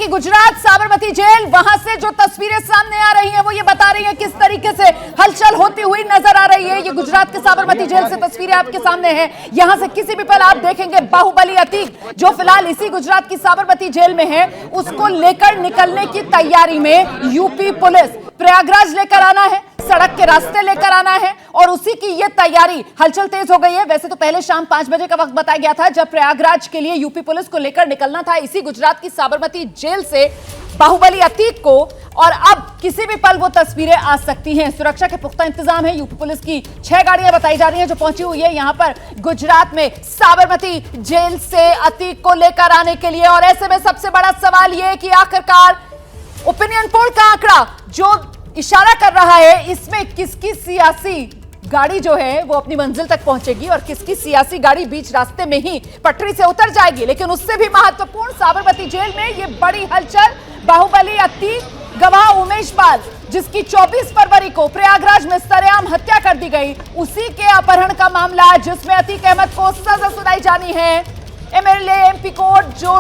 कि गुजरात साबरमती जेल, वहां से जो तस्वीरें सामने आ रही हैं वो ये बता रही हैं किस तरीके से हलचल होती हुई नजर आ रही है। ये गुजरात के साबरमती जेल से तस्वीरें आपके सामने हैं। यहां से किसी भी पल आप देखेंगे बाहुबली अतीक, जो फिलहाल इसी गुजरात की साबरमती जेल में है, उसको लेकर निकलने की तैयारी में यूपी पुलिस। प्रयागराज लेकर आना है, सड़क के रास्ते लेकर आना है और उसी की ये तैयारी। हलचल तेज हो गई है। वैसे तो पहले शाम 5 बजे का वक्त बताया गया था जब प्रयागराज के लिए यूपी पुलिस को लेकर निकलना था इसी गुजरात की साबरमती जेल से बाहुबली अतीक को, और अब किसी भी पल वो तस्वीरें आ सकती हैं। सुरक्षा के पुख्ता इंतजाम है। यूपी पुलिस की 6 गाड़ियां बताई जा रही हैं जो पहुंची हुई है यहां पर गुजरात में साबरमती जेल से अतीक को लेकर आने के लिए। और ऐसे में सबसे बड़ा सवाल यह कि आखिरकार ओपिनियन पोल का आंकड़ा जो इशारा कर रहा है, इसमें किसकी सियासी गाड़ी जो है वो अपनी मंजिल तक पहुंचेगी और किसकी सियासी गाड़ी बीच रास्ते में ही पटरी से उतर जाएगी। लेकिन उससे भी महत्वपूर्ण, साबरमती जेल में ये बड़ी हलचल। बाहुबली अतीक, गवाह उमेश पाल, जिसकी 24 फरवरी को प्रयागराज में सरेआम हत्या कर दी गई, उसी के अपहरण का मामला जिसमें अतीक अहमद को सजा सुनाई जानी है। एमएलए एमपी कोर्ट जो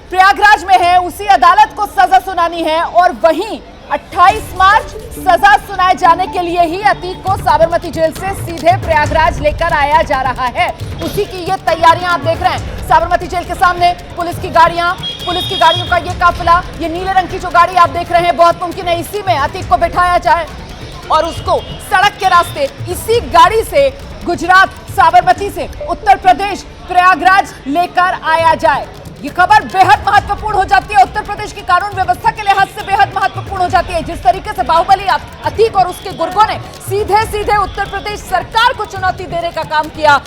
प्रयागराज में है उसी अदालत को सजा सुनानी है और वहीं 28 मार्च सजा सुनाए जाने के लिए ही अतीक को साबरमती जेल से सीधे प्रयागराज लेकर आया जा रहा है। उसी की ये तैयारियां आप देख रहे हैं। साबरमती जेल के सामने पुलिस की गाड़ियों का ये काफिला, ये नीले रंग की जो गाड़ी आप देख रहे हैं, बहुत मुमकिन है इसी में अतीक को बिठाया जाए और उसको सड़क के रास्ते इसी गाड़ी से गुजरात साबरमती से उत्तर प्रदेश प्रयागराज लेकर आया जाए। ये खबर बेहद महत्वपूर्ण हो जाती है, उत्तर प्रदेश की कानून व्यवस्था के लिहाज से बेहद महत्वपूर्ण हो जाती है। जिस तरीके से बाहुबली अतीक और उसके गुर्गों ने सीधे उत्तर प्रदेश सरकार को चुनौती देने का काम किया,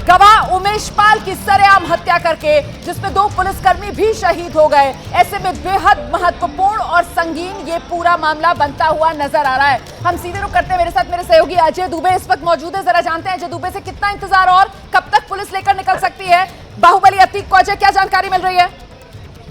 गवाह उमेश पाल की सरेआम हत्या करके, जिसमें 2 पुलिसकर्मी भी शहीद हो गए। ऐसे में बेहद महत्वपूर्ण और संगीन ये पूरा मामला बनता हुआ नजर आ रहा है। हम सीधे रुख करते हैं, मेरे साथ मेरे सहयोगी अजय दुबे इस वक्त मौजूद है। जरा जानते हैं अजय दुबे से कितना इंतजार और कब तक पुलिस लेकर निकल सकती है बाहुबली अतीक को। अजय, क्या जानकारी मिल रही है?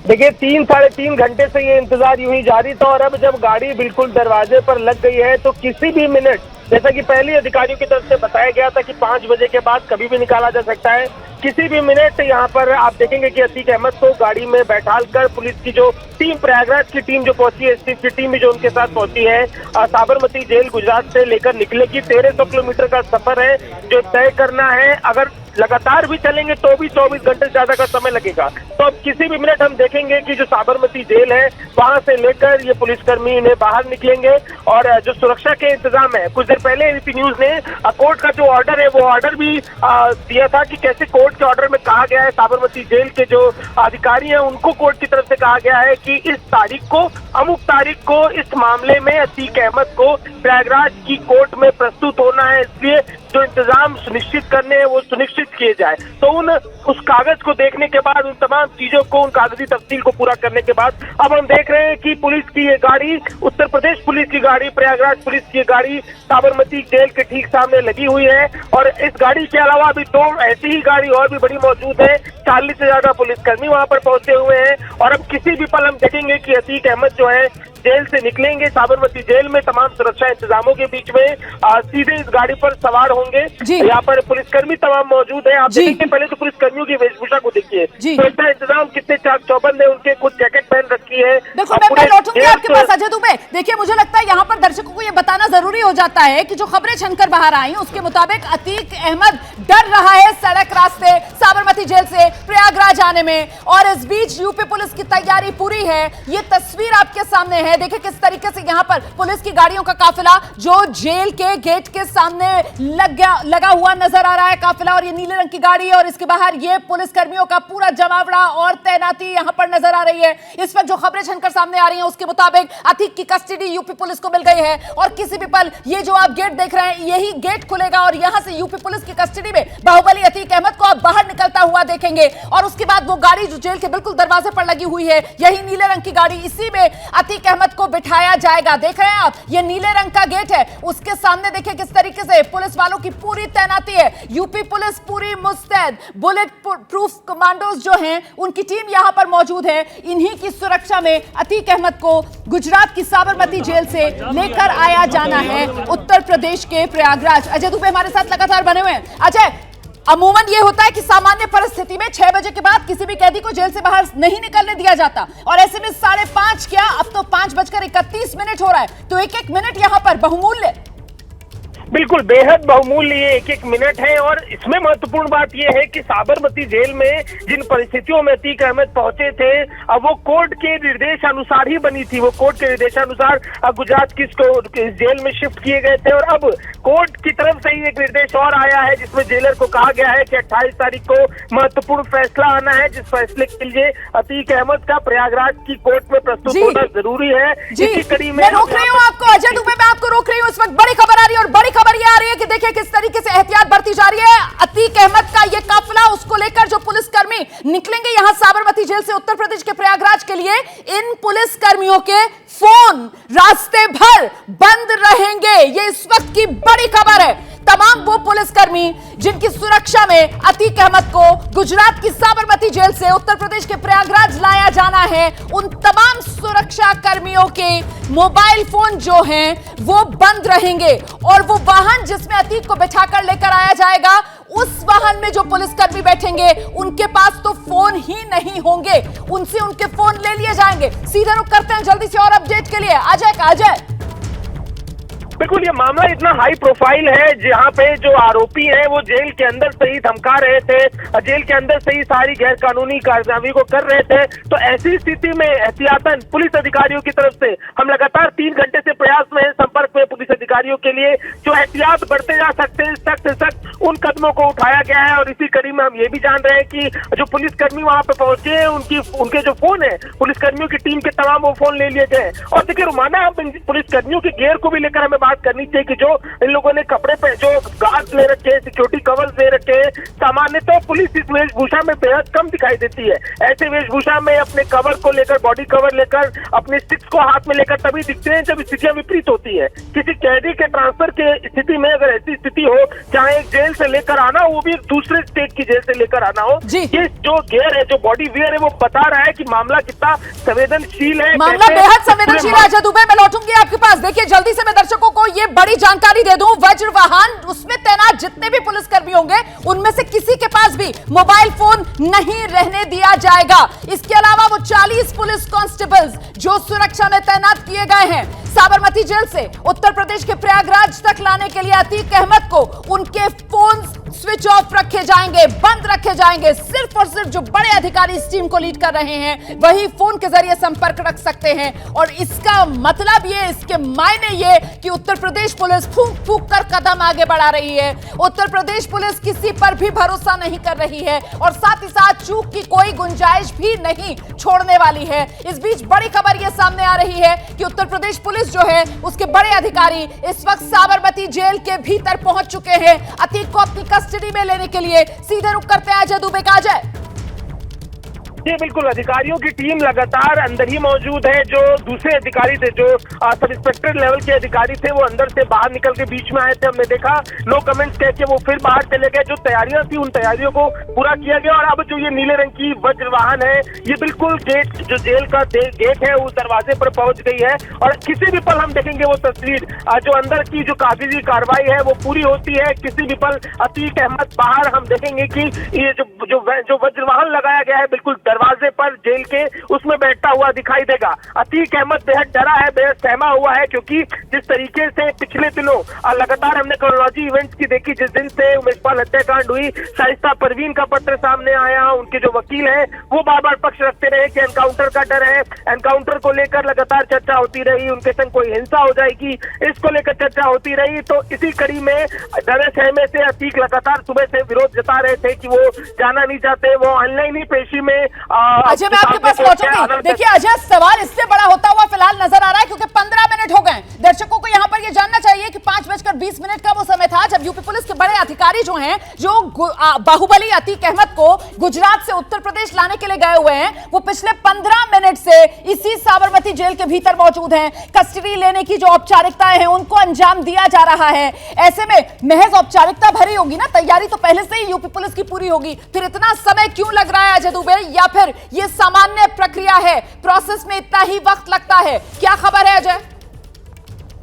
देखिए, 3-3.5 घंटे से ये इंतजार यूं ही जारी था और अब जब गाड़ी बिल्कुल दरवाजे पर लग गई है तो किसी भी मिनट, जैसा कि पहले अधिकारियों की तरफ से बताया गया था कि 5 बजे के बाद कभी भी निकाला जा सकता है, किसी भी मिनट यहाँ पर आप देखेंगे कि अतीक अहमद को गाड़ी में बैठाल कर पुलिस की जो टीम, प्रयागराज की टीम जो पहुंची है, एसटीएफ की टीम भी जो उनके साथ पहुंची है, साबरमती जेल गुजरात से लेकर निकलेगी। 1300 किलोमीटर का सफर है जो तय करना है। अगर लगातार भी चलेंगे तो भी 24 घंटे से ज्यादा का समय लगेगा। तो अब किसी भी मिनट हम देखेंगे कि जो साबरमती जेल है वहां से लेकर ये पुलिसकर्मी इन्हें बाहर निकलेंगे और जो सुरक्षा के इंतजाम है, कुछ देर पहले एबीपी न्यूज ने कोर्ट का जो ऑर्डर है वो ऑर्डर भी दिया था कि कैसे कोर्ट के ऑर्डर में कहा गया है, साबरमती जेल के जो अधिकारी हैं उनको कोर्ट की तरफ से कहा गया है कि इस तारीख को, अमुक तारीख को इस मामले में अतीक अहमद को प्रयागराज की कोर्ट में प्रस्तुत होना है। इसलिए जो इंतजाम सुनिश्चित करने हैं वो सुनिश्चित किए जाए। तो उस कागज को देखने के बाद, उन तमाम चीजों को, उन कागजी तफसील को पूरा करने के बाद अब हम देख रहे हैं कि पुलिस की ये गाड़ी, उत्तर प्रदेश पुलिस की गाड़ी, प्रयागराज पुलिस की गाड़ी साबरमती जेल के ठीक सामने लगी हुई है। और इस गाड़ी के अलावा अभी 2 ऐसी ही गाड़ी और भी बड़ी मौजूद है। 40 से ज्यादा पुलिसकर्मी वहां पर पहुंचे हुए हैं और अब किसी भी पल हम देखेंगे कि अतीक अहमद जो है जेल से निकलेंगे साबरमती जेल में तमाम सुरक्षा इंतजामों के बीच में, सीधे इस गाड़ी पर सवार होंगे। यहाँ पर पुलिसकर्मी तमाम मौजूद है। आप देखेंगे, पहले तो पुलिसकर्मियों की वेशभूषा को देखिए, तो इतना इंतजाम कितने चाक चौबंद है, उनके खुद जैकेट पहन रखी है। देखो, मैं लौटूंगी आपके पास अजय दुबे। देखिए, मुझे लगता है यहाँ पर दर्शकों को ये बताना जरूरी हो जाता है कि जो खबरें छनकर बाहर आई उसके मुताबिक अतीक अहमद डर रहा है सड़क रास्ते साबरमती जेल से प्रयागराज आने में, और इस बीच यूपी पुलिस की तैयारी पूरी है। ये तस्वीर आपके सामने है। देखिए किस तरीके से यहाँ पर पुलिस की गाड़ियों का काफिला जो जेल के गेट के सामने लगा हुआ नजर आ रहा है काफिला, और ये नीले रंग की गाड़ी है और इसके बाहर ये पुलिसकर्मियों का पूरा जमावड़ा और तैनाती यहाँ पर नजर आ रही है। इस वक्त जो खबरें छनकर सामने आ रही हैं उसके मुताबिक अतीक की कस्टडी यूपी पुलिस को मिल गई है और किसी भी पल ये जो आप गेट देख रहे हैं यही गेट खुलेगा और यहां से यूपी पुलिस की कस्टडी में बाहुबली अतीक अहमद को आप बाहर निकलता हुआ देखेंगे। और उसके बाद वो गाड़ी जो जेल के बिल्कुल दरवाजे पर लगी हुई है, यही नीले रंग की गाड़ी, इसी में अतीक अहमद को बिठाया जाएगा। देख रहे हैं आप, ये नीले रंग का गेट है, उसके सामने देखिए किस तरीके से पुलिस वालों की पूरी तैनाती है। यूपी पुलिस पूरी मुस्तैद, बुलेट प्रूफ कमांडोज जो हैं उनकी टीम यहां पर मौजूद है। इन्हीं की सुरक्षा में अतीक अहमद को गुजरात की साबरमती जेल से लेकर आया जाना है उत्तर प्रदेश के प्रयागराज। अजय दुबे हमारे साथ लगातार बने हुए हैं। अजय, अमूमन ये होता है कि सामान्य परिस्थिति में 6 बजे के बाद किसी भी कैदी को जेल से बाहर नहीं निकलने दिया जाता, और ऐसे में 5:30 क्या, अब तो 5:31 हो रहा है, तो एक एक मिनट यहां पर बहुमूल्य। बिल्कुल बेहद बहुमूल्य ये एक एक मिनट है। और इसमें महत्वपूर्ण बात यह है कि साबरमती जेल में जिन परिस्थितियों में अतीक अहमद पहुंचे थे, अब वो कोर्ट के निर्देश अनुसार ही बनी थी। वो कोर्ट के निर्देशानुसार गुजरात की इस जेल में शिफ्ट किए गए थे, और अब कोर्ट की तरफ से ही एक निर्देश और आया है जिसमें जेलर को कहा गया है कि 28 तारीख को महत्वपूर्ण फैसला आना है, जिस फैसले के लिए अतीक अहमद का प्रयागराज की कोर्ट में प्रस्तुत होना जरूरी है। इसी कड़ी में मैं रोक रही हूँ आपको, अजय दुबे, मैं आपको रोक रही हूँ। इस वक्त बड़ी खबर आ रही है, और बड़ी खबर ये आ रही है कि देखिए किस तरीके से एहतियात बरती जा रही है। अतीक अहमद का ये काफिला, उसको लेकर जो पुलिसकर्मी निकलेंगे यहां साबरमती जेल से उत्तर प्रदेश के प्रयागराज के लिए, इन पुलिसकर्मियों के फोन रास्ते भर बंद रहेंगे। ये इस वक्त की बड़ी खबर है। तमाम वो पुलिसकर्मी जिनकी सुरक्षा में अतीक अहमद को गुजरात की साबरमती जेल से उत्तर प्रदेश के प्रयागराज लाया जाना है, उन तमाम सुरक्षा कर्मियों के मोबाइल फोन जो हैं वो बंद रहेंगे, और वो वाहन जिसमें अतीक को बिठाकर लेकर आया जाएगा, उस वाहन में जो पुलिसकर्मी बैठेंगे उनके पास तो फोन ही नहीं होंगे, उनसे उनके फोन ले लिए जाएंगे। सीधा रुख करते हैं जल्दी से और अपडेट के लिए अजय। बिल्कुल ये मामला इतना हाई प्रोफाइल है, जहां पे जो आरोपी हैं वो जेल के अंदर से ही धमका रहे थे, जेल के अंदर से ही सारी गैर कानूनी कार्यवाही को कर रहे थे। तो ऐसी स्थिति में एहतियातन पुलिस अधिकारियों की तरफ से हम लगातार 3 घंटे से प्रयास में हैं, संपर्क में पुलिस अधिकारियों के लिए जो एहतियात बरते जा सकते हैं, सख्त से सख्त उन कदमों को उठाया गया है। और इसी कड़ी में हम ये भी जान रहे हैं कि जो पुलिसकर्मी वहां पे पहुंचे हैं, उनके जो फोन है, पुलिसकर्मियों की टीम के तमाम वो फोन ले लिए गए। और देखिए रुमाना, हम पुलिसकर्मियों के गियर को भी लेकर हमें बात करनी चाहिए कि जो इन लोगों ने कपड़े पे जो गार्ड ले रखे हैं, सिक्योरिटी कवर्स ले रखे हैं, सामान्यतः पुलिस इस वेशभूषा में बेहद कम दिखाई देती है। ऐसे वेशभूषा में अपने कवर को लेकर, बॉडी कवर लेकर, अपने स्टिक्स को हाथ में लेकर तभी दिखते हैं जब स्थितियां विपरीत होती है। किसी कैदी के ट्रांसफर के स्थिति में अगर ऐसी स्थिति हो, चाहे एक जेल से लेकर आना, वो भी दूसरे स्टेट की जेल से लेकर आना हो, ये जो गियर है, जो बॉडी वियर है, वो बता रहा है कि मामला कितना संवेदनशील है। मामला बेहद संवेदनशील है। अजय दुबे, मैं लौटूंगी आपके पास। देखिए जल्दी से मैं दर्शकों को ये बड़ी जानकारी दे दूं, वज्र वाहन, उसमें तैनात जितने भी पुलिसकर्मी होंगे उनमें से किसी के पास भी मोबाइल फोन नहीं रहने दिया जाएगा। इसके अलावा वो 40 पुलिस कांस्टेबल्स जो सुरक्षा में तैनात किए गए हैं साबरमती जेल से उत्तर प्रदेश के प्रयागराज तक लाने के लिए अतीक अहमद को, उनके फोन स्विच ऑफ रखे जाएंगे, बंद रखे जाएंगे। सिर्फ और सिर्फ जो बड़े अधिकारी इस टीम को लीड कर रहे हैं वही फोन के जरिए संपर्क रख सकते हैं। और इसका मतलब ये, इसके मायने ये कि उत्तर प्रदेश पुलिस फूंक फूंक कर कदम आगे बढ़ा रही है। उत्तर प्रदेश पुलिस किसी पर भी भरोसा नहीं कर रही है, और साथ ही साथ चूक की कोई गुंजाइश भी नहीं छोड़ने वाली है। इस बीच बड़ी खबर यह सामने आ रही है कि उत्तर प्रदेश पुलिस जो है, उसके बड़े अधिकारी इस वक्त साबरमती जेल के भीतर पहुंच चुके हैं अतीक को अपनी कस्टडी में लेने के लिए। सीधे रुख करते हैं अजय दुबे का। अजय जी बिल्कुल, अधिकारियों की टीम लगातार अंदर ही मौजूद है। जो दूसरे अधिकारी थे, जो सब इंस्पेक्टर लेवल के अधिकारी थे, वो अंदर से बाहर निकल के बीच में आए थे। हमने देखा नो कमेंट्स कह के वो फिर बाहर चले गए। जो तैयारियां थी उन तैयारियों को पूरा किया गया। और अब जो ये नीले रंग की वज्र वाहन है, ये बिल्कुल गेट, जो जेल का गेट है, उस दरवाजे पर पहुंच गई है। और किसी भी पल हम देखेंगे वो तस्वीर, जो अंदर की जो कागजी कार्रवाई है वो पूरी होती है। किसी भी पल अतीक अहमद बाहर हम देखेंगे कि ये जो वज्र वाहन लगाया गया है बिल्कुल दरवाजे पर जेल के, उसमें बैठता हुआ दिखाई देगा। अतीक अहमद बेहद डरा है, बेहद सहमा हुआ है, क्योंकि जिस तरीके से पिछले दिनों लगातार हमने क्रोनोलॉजी इवेंट्स की देखी, जिस दिन से उमेशपाल हत्याकांड हुई, शाइस्ता परवीन का पत्र सामने आया, उनके जो वकील हैं वो बार बार पक्ष रखते रहे कि एनकाउंटर का डर है। एनकाउंटर को लेकर लगातार चर्चा होती रही, उनके संग कोई हिंसा हो जाएगी, इसको लेकर चर्चा होती रही। तो इसी कड़ी में डरे सहमे से अतीक लगातार सुबह से विरोध जता रहे थे कि वो जाना नहीं चाहते, वो ऑनलाइन ही पेशी में अजय मैं आपके पास पहुंचूंगी। देखिए अजय, सवाल इससे बड़ा होता हुआ फिलहाल नजर आ रहा है क्योंकि 15 मिनट हो गए। दर्शकों को यहां पर यह जानना चाहिए कि 5:20 का वो समय था जब यूपी पुलिस के बड़े अधिकारी जो हैं, जो बाहुबली अतीक अहमद को गुजरात से उत्तर प्रदेश लाने के लिए गए हुए हैं, वो पिछले 15 मिनट से इसी साबरमती जेल के भीतर मौजूद हैं। कस्टडी लेने की जो औपचारिकताएं हैं उनको अंजाम दिया जा रहा है। ऐसे में महज औपचारिकता भरी होगी ना, तैयारी तो पहले से ही यूपी पुलिस की पूरी होगी, फिर इतना समय क्यों लग रहा है अजय दुबे? या फिर ये सामान्य प्रक्रिया है, प्रोसेस में इतना ही वक्त लगता है? क्या खबर है अजय?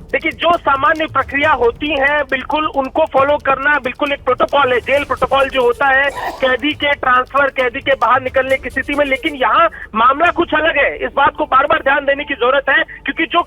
देखिए, जो सामान्य प्रक्रिया होती है बिल्कुल उनको फॉलो करना बिल्कुल एक प्रोटोकॉल है, जेल प्रोटोकॉल जो होता है कैदी के ट्रांसफर, कैदी के बाहर निकलने की स्थिति में। लेकिन यहाँ मामला कुछ अलग है, इस बात को बार बार ध्यान देने की जरूरत है, क्योंकि जो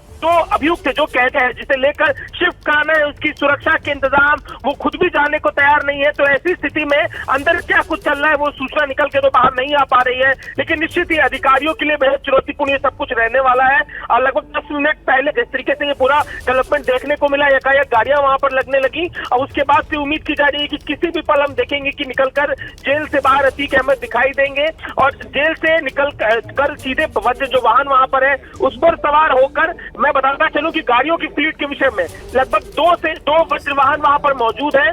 अभियुक्त है, जो कैदी है, जिसे लेकर शिफ्ट कराना है, उसकी सुरक्षा के इंतजाम वो खुद भी जानने को तैयार नहीं है। तो ऐसी स्थिति में अंदर क्या कुछ चल रहा है वो सूचना निकल के तो बाहर नहीं आ पा रही है। लेकिन निश्चित ही अधिकारियों के लिए बेहद चुनौतीपूर्ण ये सब कुछ रहने वाला है। और लगभग 10 मिनट पहले जिस तरीके से ये पूरा डेवलपमेंट देखने को मिला, एकाएक गाड़ियां वहां पर लगने लगी, और उसके बाद से उम्मीद की जा रही है कि किसी भी पल हम देखेंगे कि निकलकर जेल से बाहर अतीक अहमद दिखाई देंगे, और जेल से निकल कर सीधे वज्र जो वाहन वहां पर है उस पर सवार होकर, मैं बताता चलूं कि गाड़ियों की फ्लीट के विषय में लगभग 2 वज्र वाहन वहां पर मौजूद है,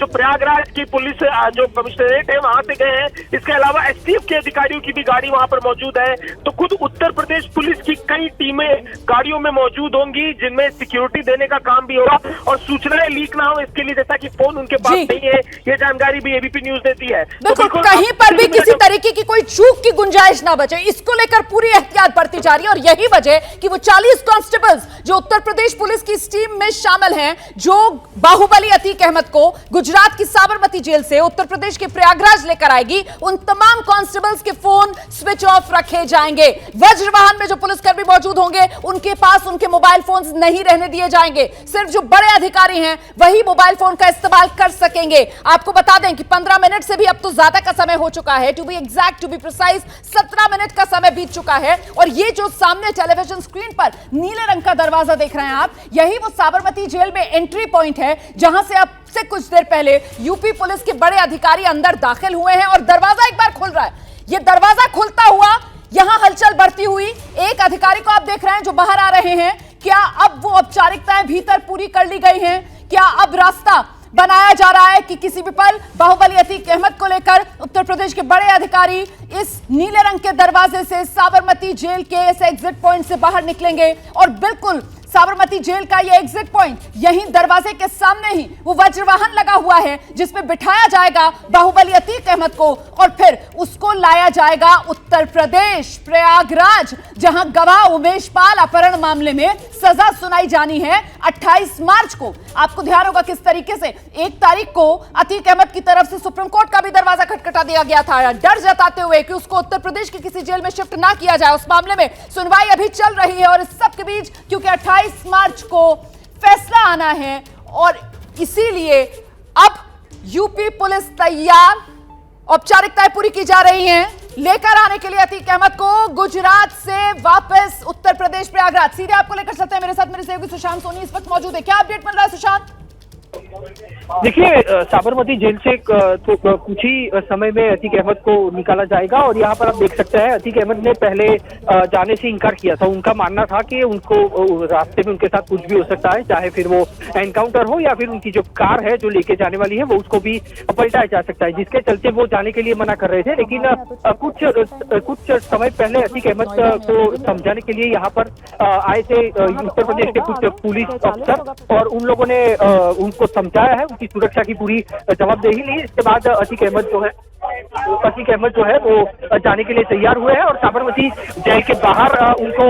जो प्रयागराज की पुलिस जो कमिश्नरेट है वहां से गए हैं। इसके अलावा एसटीएफ के अधिकारियों की भी गाड़ी वहां पर मौजूद है। तो खुद उत्तर प्रदेश पुलिस की कई टीमें गाड़ियों में मौजूद होंगी, जिनमें सिक्योरिटी देने का काम भी होगा, और सूचनाएं लीक ना हो इसके लिए, जैसा कि फोन उनके पास नहीं है, ये जानकारी भी एबीपी न्यूज देती है। बिल्कुल, कहीं पर भी किसी तरीके की कोई चूक की गुंजाइश ना बचे, इसको लेकर पूरी एहतियात बरती जा रही है। और यही वजह कि वो 40 कांस्टेबल्स जो उत्तर प्रदेश पुलिस की इस टीम में शामिल हैं, जो बाहुबली अतीक अहमद को गुजरात की साबरमती जेल से उत्तर प्रदेश के प्रयागराज लेकर आएगी, उन तमाम कांस्टेबल्स के फोन स्विच ऑफ रखे जाएंगे। वज्र वाहन में जो पुलिसकर्मी मौजूद होंगे उनके पास उनके मोबाइल फोन नहीं रहने दिए जाएंगे। सिर्फ जो बड़े अधिकारी हैं वही मोबाइल फोन का इस्तेमाल कर सकेंगे। आपको बता दें कि 15 मिनट से भी अब तो ज्यादा का समय हो चुका है, to be exact, to be precise 17 minute का समय बीत चुका है। और ये जो सामने टेलीविजन स्क्रीन पर नीले रंग का दरवाजा देख रहे हैं आप, यही वो साबरमती जेल में एंट्री पॉइंट है, जहां से अब से कुछ देर पहले यूपी पुलिस के बड़े अधिकारी अंदर दाखिल हुए हैं। और दरवाजा एक बार खुल रहा है, ये दरवाजा खुलता हुआ यहां हलचल बढ़ती हुई एक अधिकारी को आप देख रहे हैं जो बाहर आ रहे हैं। क्या अब वो औपचारिकताएं भीतर पूरी कर ली गई हैं? क्या अब रास्ता बनाया जा रहा है कि किसी भी पल बाहुबली अतीक अहमद को लेकर उत्तर प्रदेश के बड़े अधिकारी इस नीले रंग के दरवाजे से साबरमती जेल के इस एग्जिट पॉइंट से बाहर निकलेंगे? और बिल्कुल साबरमती जेल का ये एग्जिट पॉइंट, यहीं दरवाजे के सामने ही वो वज्र वाहन लगा हुआ है, जिसमें बिठाया जाएगा बाहुबली अतीक अहमद को, और फिर उसको लाया जाएगा उत्तर प्रदेश प्रयागराज, जहां गवाह उमेश पाल अपहरण मामले में सजा सुनाई जानी है 28 मार्च को। आपको ध्यान होगा किस तरीके से 1 तारीख को अतीक अहमद की तरफ से सुप्रीम कोर्ट का भी दरवाजा खटखटा दिया गया था, डर जताते हुए कि उसको उत्तर प्रदेश की किसी जेल में शिफ्ट ना किया जाए। उस मामले में सुनवाई अभी चल रही है, और इस सब के बीच क्योंकि 28 मार्च को फैसला आना है, और इसीलिए अब यूपी पुलिस तैयार, औपचारिकताएं पूरी की जा रही हैं लेकर आने के लिए अतीक अहमद को गुजरात से वापस उत्तर प्रदेश प्रयागराज। सीधे आपको लेकर चलते हैं, मेरे साथ मेरे सहयोगी सुशांत सोनी इस वक्त मौजूद है। क्या अपडेट मिल रहा है सुशांत? देखिए, साबरमती जेल से कुछ ही समय में अतीक अहमद को निकाला जाएगा, और यहाँ पर आप देख सकते हैं अतीक अहमद ने पहले जाने से इनकार किया था। उनका मानना था कि उनको रास्ते में उनके साथ कुछ भी हो सकता है, चाहे फिर वो एनकाउंटर हो या फिर उनकी जो कार है जो लेके जाने वाली है वो उसको भी पलटाया जा सकता है, जिसके चलते वो जाने के लिए मना कर रहे थे। लेकिन कुछ समय पहले अतीक अहमद को समझाने के लिए यहाँ पर आए थे उत्तर प्रदेश के कुछ पुलिस अफसर, और उन लोगों ने उनको समझाया है, उनकी सुरक्षा की पूरी जवाबदेही ली। इसके बाद अतीक अहमद जो है वो जाने के लिए तैयार हुए हैं, और साबरमती जेल के बाहर उनको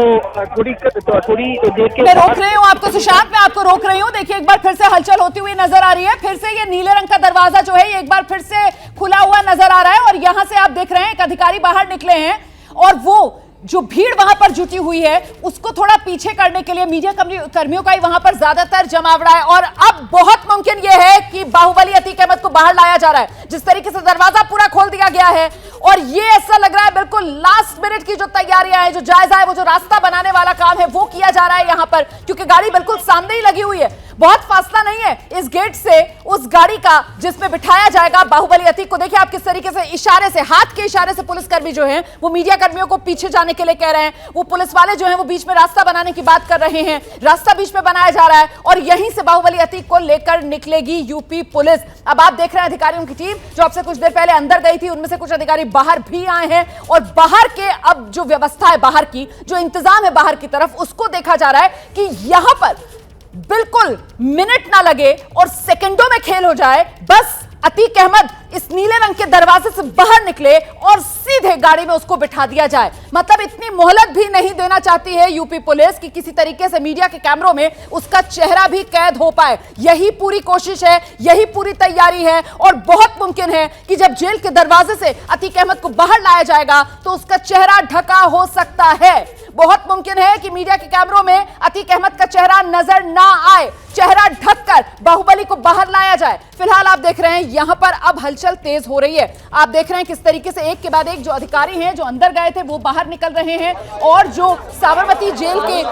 थोड़ी देर के मैं रोक रही हूँ आपको सुशांत, मैं आपको रोक रही हूँ। देखिए, एक बार फिर से हलचल होती हुई नजर आ रही है, फिर से ये नीले रंग का दरवाजा जो है ये एक बार फिर से खुला हुआ नजर आ रहा है, और यहां से आप देख रहे हैं एक अधिकारी बाहर निकले हैं, और वो जो भीड़ वहां पर जुटी हुई है उसको थोड़ा पीछे करने के लिए मीडिया कर्मियों का ही वहां पर ज्यादातर जमावड़ा है। और अब बहुत मुमकिन यह है कि बाहुबली अतीक अहमद को बाहर लाया जा रहा है, जिस तरीके से दरवाजा पूरा खोल दिया गया है, और ये ऐसा लग रहा है बिल्कुल लास्ट मिनट की जो तैयारियां हैं, जो जायजा है, वो जो रास्ता बनाने वाला काम है वो किया जा रहा है यहां पर, क्योंकि गाड़ी बिल्कुल सामने ही लगी हुई है। बहुत फासला नहीं है इस गेट से उस गाड़ी का जिसमें बिठाया जाएगा बाहुबली अतीक को। देखिए आप किस तरीके से इशारे से, हाथ के इशारे से पुलिसकर्मी जो हैं वो मीडिया कर्मियों को पीछे जाने के लिए कह रहे हैं, वो पुलिस वाले जो हैं वो बीच में रास्ता बनाने की बात कर रहे हैं, रास्ता बीच में बनाया जा रहा है, और यहीं से बाहुबली अतीक को लेकर निकलेगी यूपी पुलिस। अब आप देख रहे हैं अधिकारियों की टीम जो आपसे कुछ देर पहले अंदर गई थी, उनमें से कुछ अधिकारी बाहर भी आए हैं, और बाहर के अब जो व्यवस्था है, बाहर की जो इंतजाम है बाहर की तरफ, उसको देखा जा रहा है कि यहां पर बिल्कुल मिनट ना लगे और सेकंडों में खेल हो जाए, बस अतीक अहमद इस नीले रंग के दरवाजे से बाहर निकले और सीधे गाड़ी में उसको बिठा दिया जाए। मतलब इतनी मोहलत भी नहीं देना चाहती है यूपी पुलिस कि किसी तरीके से मीडिया के कैमरों में उसका चेहरा भी कैद हो पाए। यही पूरी कोशिश है, यही पूरी तैयारी है और बहुत मुमकिन है कि जब जेल के दरवाजे से अतीक अहमद को बाहर लाया जाएगा तो उसका चेहरा ढका हो सकता है। बहुत मुमकिन है कि मीडिया के कैमरों में अतीक अहमद का चेहरा नजर ना आए, चेहरा ढककर बाहुबली को बाहर लाया जाए। फिलहाल आप देख रहे हैं यहां पर अब हलचल तेज हो रही है। आप देख रहे हैं किस तरीके से एक के बाद एक जो अधिकारी हैं जो अंदर गए थे वो बाहर निकल रहे हैं और जो साबरमती जेल के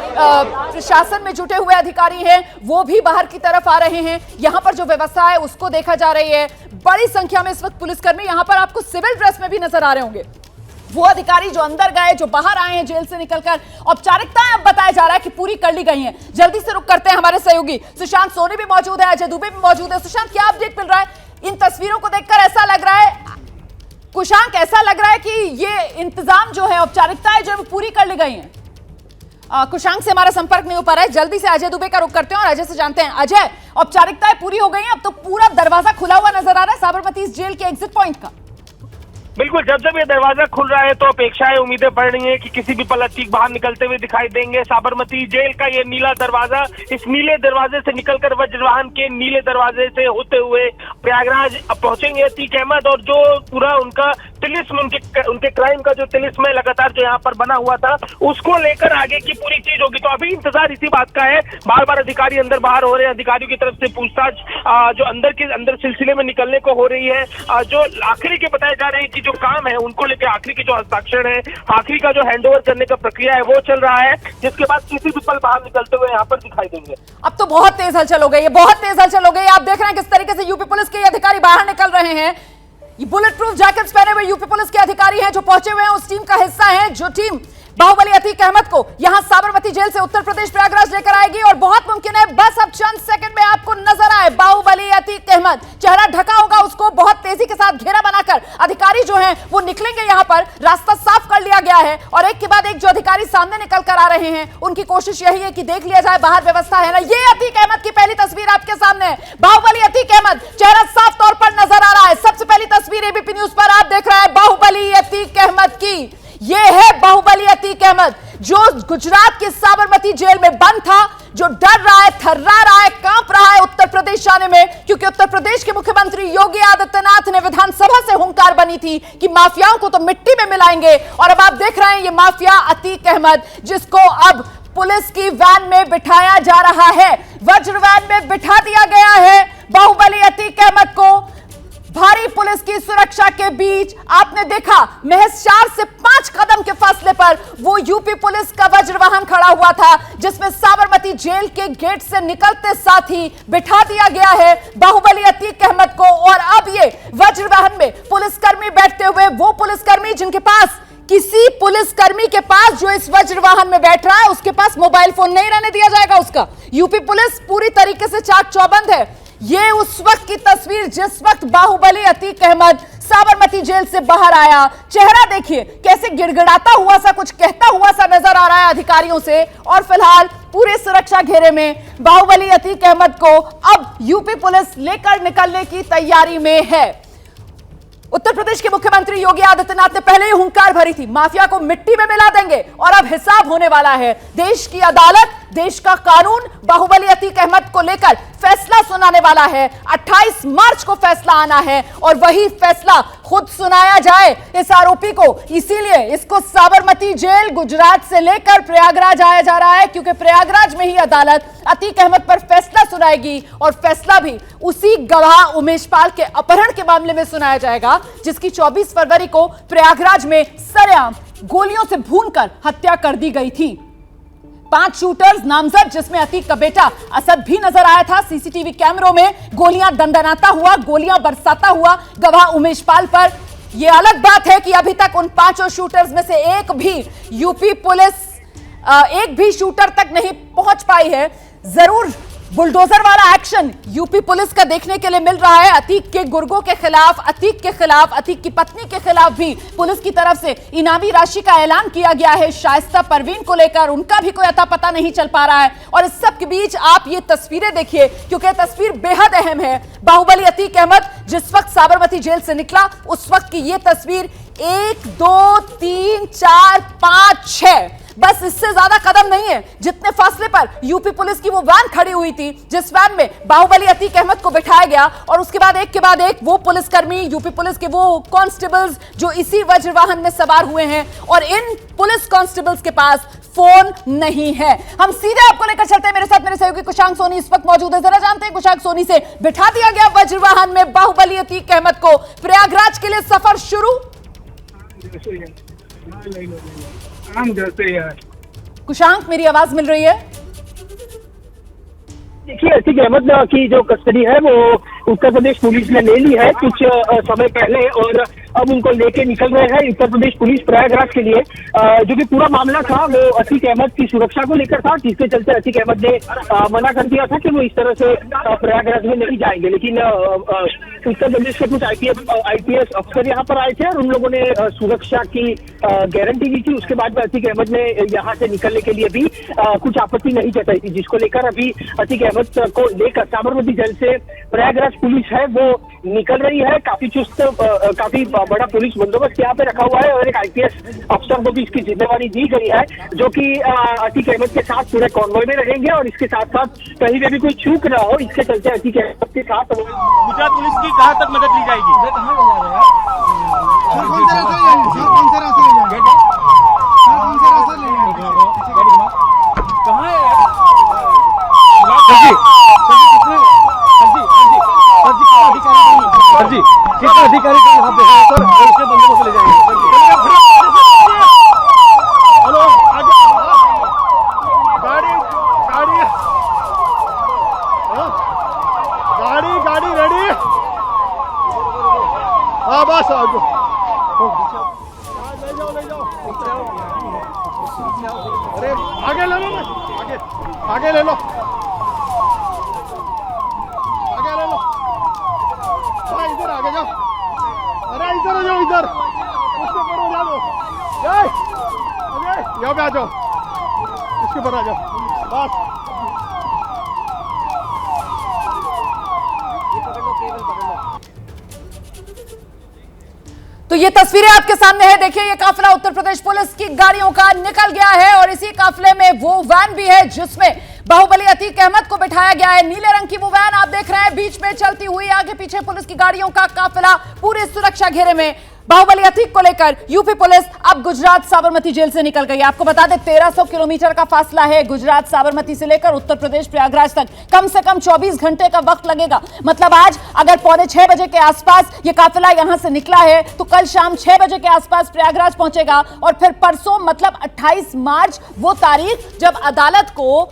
प्रशासन में जुटे हुए अधिकारी हैं वो भी बाहर की तरफ आ रहे हैं। यहां पर जो व्यवस्था है उसको देखा जा रही है। बड़ी संख्या में इस वक्त पुलिसकर्मी यहां पर आपको सिविल ड्रेस में भी नजर आ रहे होंगे। वो अधिकारी जो अंदर गए, जो बाहर आए हैं जेल से निकलकर, औपचारिकताएं अब बताया जा रहा है कि पूरी कर ली गई हैं। जल्दी से रुक करते हैं, हमारे सहयोगी सुशांत सोनी भी मौजूद है, अजय दुबे भी मौजूद है। सुशांत, क्या अपडेट मिल रहा है? इन तस्वीरों को देखकर ऐसा लग रहा है, कुशांक, ऐसा लग रहा है कि ये इंतजाम जो है, औपचारिकताएं जो है पूरी कर ली गई हैं। कुशांक से हमारा संपर्क नहीं हो पा रहा है। जल्दी से अजय दुबे का रुख करते हैं और अजय से जानते हैं। अजय, औपचारिकताएं पूरी हो गई हैं, अब तो पूरा दरवाजा खुला हुआ नजर आ रहा है साबरमती जेल के एग्जिट पॉइंट का। बिल्कुल, जब जब ये दरवाजा खुल रहा है तो अपेक्षाएं, उम्मीदें बढ़ रही हैं कि किसी भी पल अतीक बाहर निकलते हुए दिखाई देंगे। साबरमती जेल का ये नीला दरवाजा, इस नीले दरवाजे से निकलकर वज्रवाहन के नीले दरवाजे से होते हुए प्रयागराज पहुंचेंगे अतीक अहमद। और जो पूरा उनका तिलिस्म, उनके क्राइम का जो तिलिस्म है लगातार जो यहाँ पर बना हुआ था, उसको लेकर आगे की पूरी चीज होगी। तो अभी इंतजार इसी बात का है। बार बार अधिकारी अंदर बाहर हो रहे हैं, अधिकारियों की तरफ से पूछताछ जो अंदर सिलसिले में निकलने को हो रही है। जो आखिरी के बताए जा रहे हैं कि जो काम है उनको लेकर आखिरी के जो हस्ताक्षर है, आखिरी का जो हैंडओवर करने का प्रक्रिया है वो चल रहा है, जिसके बाद किसी भी पल बाहर निकलते हुए यहाँ पर दिखाई देंगे। अब तो बहुत तेज हलचल हो गई है, बहुत तेज हलचल हो गई है। आप देख रहे हैं किस तरीके से यूपी पुलिस के अधिकारी बाहर निकल रहे हैं। ये बुलेट प्रूफ जैकेट्स पहने हुए यूपी पुलिस के अधिकारी हैं जो पहुंचे हुए हैं, उस टीम का हिस्सा है जो टीम बाहुबली अतीक अहमद को यहां साबरमती जेल से उत्तर प्रदेश प्रयागराज लेकर आएगी। और बहुत मुमकिन है बस अब चंद सेकंड में आपको नजर आए बाहुबली अतीक अहमद, चेहरा ढका होगा, उसको बहुत तेजी के साथ घेरा बनाकर अधिकारी जो हैं वो निकलेंगे। यहां पर रास्ता साफ कर लिया गया है और एक के बाद एक जो अधिकारी सामने निकल कर आ रहे हैं उनकी कोशिश यही है कि देख लिया जाए बाहर व्यवस्था है ना। ये अतीक अहमद की पहली तस्वीर आपके सामने है, बाहुबली अतीक अहमद, चेहरा साफ तौर पर नजर आ रहा है। सबसे पहली तस्वीर एबीपी न्यूज पर आप देख रहे हैं बाहुबली अतीक अहमद की। ये है बाहुबली अतीक अहमद जो गुजरात के साबरमती जेल में बंद था, जो डर रहा है, थर्रा रहा है, कांप रहा है उत्तर प्रदेश आने में, क्योंकि उत्तर प्रदेश के मुख्यमंत्री योगी आदित्यनाथ ने विधानसभा से हुंकार बनी थी कि माफियाओं को तो मिट्टी में मिलाएंगे। और अब आप देख रहे हैं ये माफिया अतीक अहमद, जिसको अब पुलिस की वैन में बिठाया जा रहा है, वज्र वैन में बिठा दिया गया है बाहुबली अतीक अहमद को। भारी पुलिस की सुरक्षा के बीच आपने देखा महज 4 से 5 कदम के फासले पर वो यूपी पुलिस का वज्र वाहन खड़ा हुआ था, जिसमें साबरमती जेल के गेट से निकलते साथ ही बिठा दिया गया है बाहुबली अतीक अहमद को। और अब ये वज्र वाहन में पुलिसकर्मी बैठते हुए, वो पुलिसकर्मी जिनके पास, किसी पुलिसकर्मी के पास जो इस वज्र वाहन में बैठ रहा है उसके पास मोबाइल फोन नहीं रहने दिया जाएगा उसका। यूपी पुलिस पूरी तरीके से चाक चौबंद है। ये उस वक्त की तस्वीर जिस वक्त बाहुबली अतीक अहमद साबरमती जेल से बाहर आया। चेहरा देखिए कैसे गिड़गिड़ाता हुआ सा, कुछ कहता हुआ सा नजर आ रहा है अधिकारियों से। और फिलहाल पूरे सुरक्षा घेरे में बाहुबली अतीक अहमद को अब यूपी पुलिस लेकर निकलने की तैयारी में है। उत्तर प्रदेश के मुख्यमंत्री योगी आदित्यनाथ ने पहले ही हुंकार भरी थी, माफिया को मिट्टी में मिला देंगे और अब हिसाब होने वाला है। देश की अदालत, देश का कानून बाहुबली अतीक अहमद को लेकर फैसला सुनाने वाला है। 28 मार्च को फैसला आना है और वही फैसला खुद सुनाया जाए इस आरोपी को। इसीलिए इसको साबरमती जेल गुजरात से लेकर प्रयागराज आया जा रहा है, क्योंकि प्रयागराज में ही अदालत अतीक अहमद पर फैसला सुनाएगी और फैसला भी उसी गवाह उमेश पाल के अपहरण के मामले में सुनाया जाएगा, जिसकी 24 फरवरी को प्रयागराज में सरेआम गोलियों से भूनकर हत्या कर दी गई थी। 5 शूटर्स नामजद, जिसमें अतीक का बेटा असद भी नजर आया था। सीसीटीवी कैमरों में गोलियां दंदनाता हुआ, गोलियां बरसाता हुआ गवाह उमेश पाल पर। यह अलग बात है कि अभी तक उन 5 शूटर्स में से एक भी यूपी पुलिस एक भी शूटर तक नहीं पहुंच पाई है। जरूर बुलडोजर वाला एक्शन यूपी पुलिस का देखने के लिए मिल रहा है। अतीक के गुर्गों के खिलाफ, अतीक के खिलाफ, अतीक की पत्नी के खिलाफ भी पुलिस की तरफ से इनामी राशि का ऐलान किया गया है। शाइस्ता परवीन को लेकर उनका भी कोई अता पता नहीं चल पा रहा है। और इस सब के बीच आप ये तस्वीरें देखिए, क्योंकि ये तस्वीर बेहद अहम है। बाहुबली अतीक अहमद जिस वक्त साबरमती जेल से निकला, उस वक्त की ये तस्वीर 1 2 3 4 5 6, बस इससे ज्यादा कदम नहीं है जितने फासले पर यूपी पुलिस की वो वैन खड़ी हुई थी, जिस वैन में बाहुबली अतीक अहमद को बिठाया गया। और उसके बाद एक के बाद एक वो पुलिसकर्मी, यूपी पुलिस के वो कांस्टेबल्स जो इसी वज्र वाहन में सवार हुए हैं, और इन पुलिस कांस्टेबल्स के पास फोन नहीं है। हम सीधे आपको लेकर चलते हैं, मेरे साथ मेरे सहयोगी कुशांक सोनी इस वक्त मौजूद है। जरा जानते हैं कुशांक सोनी से, बिठा दिया गया वज्र वाहन में बाहुबली अतीक अहमद को, प्रयागराज के लिए सफर शुरू। कुशांक, मेरी आवाज मिल रही है? देखिए, अतीक अहमद की जो कस्टडी है वो उत्तर प्रदेश पुलिस ने ले ली है कुछ समय पहले, और अब उनको लेके निकल रहे हैं उत्तर प्रदेश पुलिस प्रयागराज के लिए। जो कि पूरा मामला था वो अतीक अहमद की सुरक्षा को लेकर था, जिसके चलते अतीक अहमद ने मना कर दिया था कि वो इस तरह से प्रयागराज में नहीं जाएंगे। लेकिन उत्तर प्रदेश के कुछ आईपीएस अफसर यहाँ पर आए थे और उन लोगों ने सुरक्षा की गारंटी दी थी। उसके बाद अतीक अहमद ने यहाँ से निकलने के लिए भी कुछ आपत्ति नहीं जताई थी, जिसको लेकर अभी अतीक अहमद को लेकर साबरमती जेल से प्रयागराज पुलिस है वो निकल रही है। काफी चुस्त, काफी बड़ा पुलिस बंदोबस्त यहाँ पे रखा हुआ है, और एक आईपीएस अफसर को भी इसकी जिम्मेवारी दी गई है, जो कि अतीक अहमद के साथ पूरे कॉन्वॉय में रहेंगे। और इसके साथ साथ कहीं पे भी कोई चूक ना हो, इसके चलते अतीक अहमद के साथ गुजरात पुलिस की कहाँ तक मदद ली जाएगी? कितना अधिकारी का यहाँ पे है सर, उसके बंदोबस्त ले जाएंगे। हेलो, आगे गाड़ी गाड़ी गाड़ी गाड़ी रेडी? हाँ बस आ जाओ, ले जाओ। अरे आगे ले लो ना, आगे ले लो, इधर आगे जाओ। अरे इधर आ जाओ, इधर उसके ऊपर हो जाओ, यहाँ पे आ जाओ, इसके ऊपर आ जाओ बस। तो ये तस्वीरें आपके सामने है, देखिए ये काफिला उत्तर प्रदेश पुलिस की गाड़ियों का निकल गया है, और इसी काफिले में वो वैन भी है जिसमें बाहुबली अतीक अहमद को बिठाया गया है। नीले रंग की वो वैन आप देख रहे हैं, बीच में चलती हुई आगे पीछे पुलिस की गाड़ियों का काफिला पूरे सुरक्षा घेरे में। बाहुबली अतीक को लेकर यूपी पुलिस अब गुजरात साबरमती जेल से निकल गई। आपको बता दें 1300 किलोमीटर का फासला है गुजरात साबरमती से लेकर उत्तर प्रदेश प्रयागराज तक, कम से कम 24 घंटे का वक्त लगेगा। मतलब आज अगर 5:45 बजे के आसपास ये काफिला यहां से निकला है, तो कल शाम 6 बजे के आसपास प्रयागराज पहुंचेगा, और फिर परसों मतलब 28 मार्च वो तारीख जब अदालत को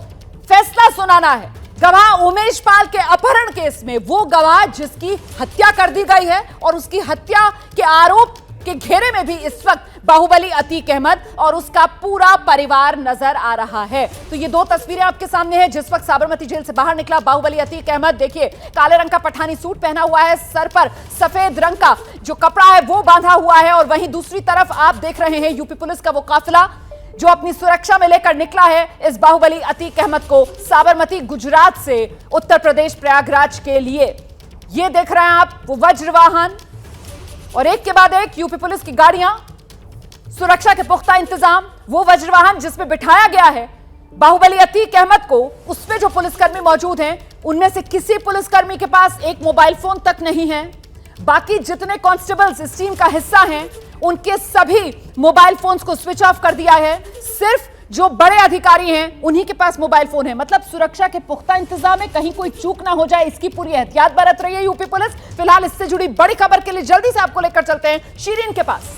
फैसला सुनाना है गवाह उमेश पाल के अपहरण केस में। वो गवाह जिसकी हत्या कर दी गई है, और उसकी हत्या के आरोप के घेरे में भी इस वक्त बाहुबली अतीक अहमद और उसका पूरा परिवार नजर आ रहा है। तो ये दो तस्वीरें आपके सामने हैं, जिस वक्त साबरमती जेल से बाहर निकला बाहुबली अतीक अहमद। देखिए काले रंग का पठानी सूट पहना हुआ है, सर पर सफेद रंग का जो कपड़ा है वो बांधा हुआ है, और वहीं दूसरी तरफ आप देख रहे हैं यूपी पुलिस का वो काफिला जो अपनी सुरक्षा में लेकर निकला है इस बाहुबली अतीक अहमद को साबरमती गुजरात से उत्तर प्रदेश प्रयागराज के लिए। ये देख रहे हैं आप वो वज्र वाहन, और एक के बाद एक यूपी पुलिस की गाड़ियां, सुरक्षा के पुख्ता इंतजाम। वो वज्र वाहन जिसमें बिठाया गया है बाहुबली अतीक अहमद को, उसमें जो पुलिसकर्मी मौजूद हैं उनमें से किसी पुलिसकर्मी के पास एक मोबाइल फोन तक नहीं है। बाकी जितने कांस्टेबल्स इस टीम का हिस्सा हैं उनके सभी मोबाइल फोन्स को स्विच ऑफ कर दिया है। सिर्फ जो बड़े अधिकारी हैं उन्हीं के पास मोबाइल फोन है। मतलब सुरक्षा के पुख्ता इंतजाम है, कहीं कोई चूक ना हो जाए इसकी पूरी एहतियात बरत रही है यूपी पुलिस। फिलहाल इससे जुड़ी बड़ी खबर के लिए जल्दी से आपको लेकर चलते हैं शीरीन के पास।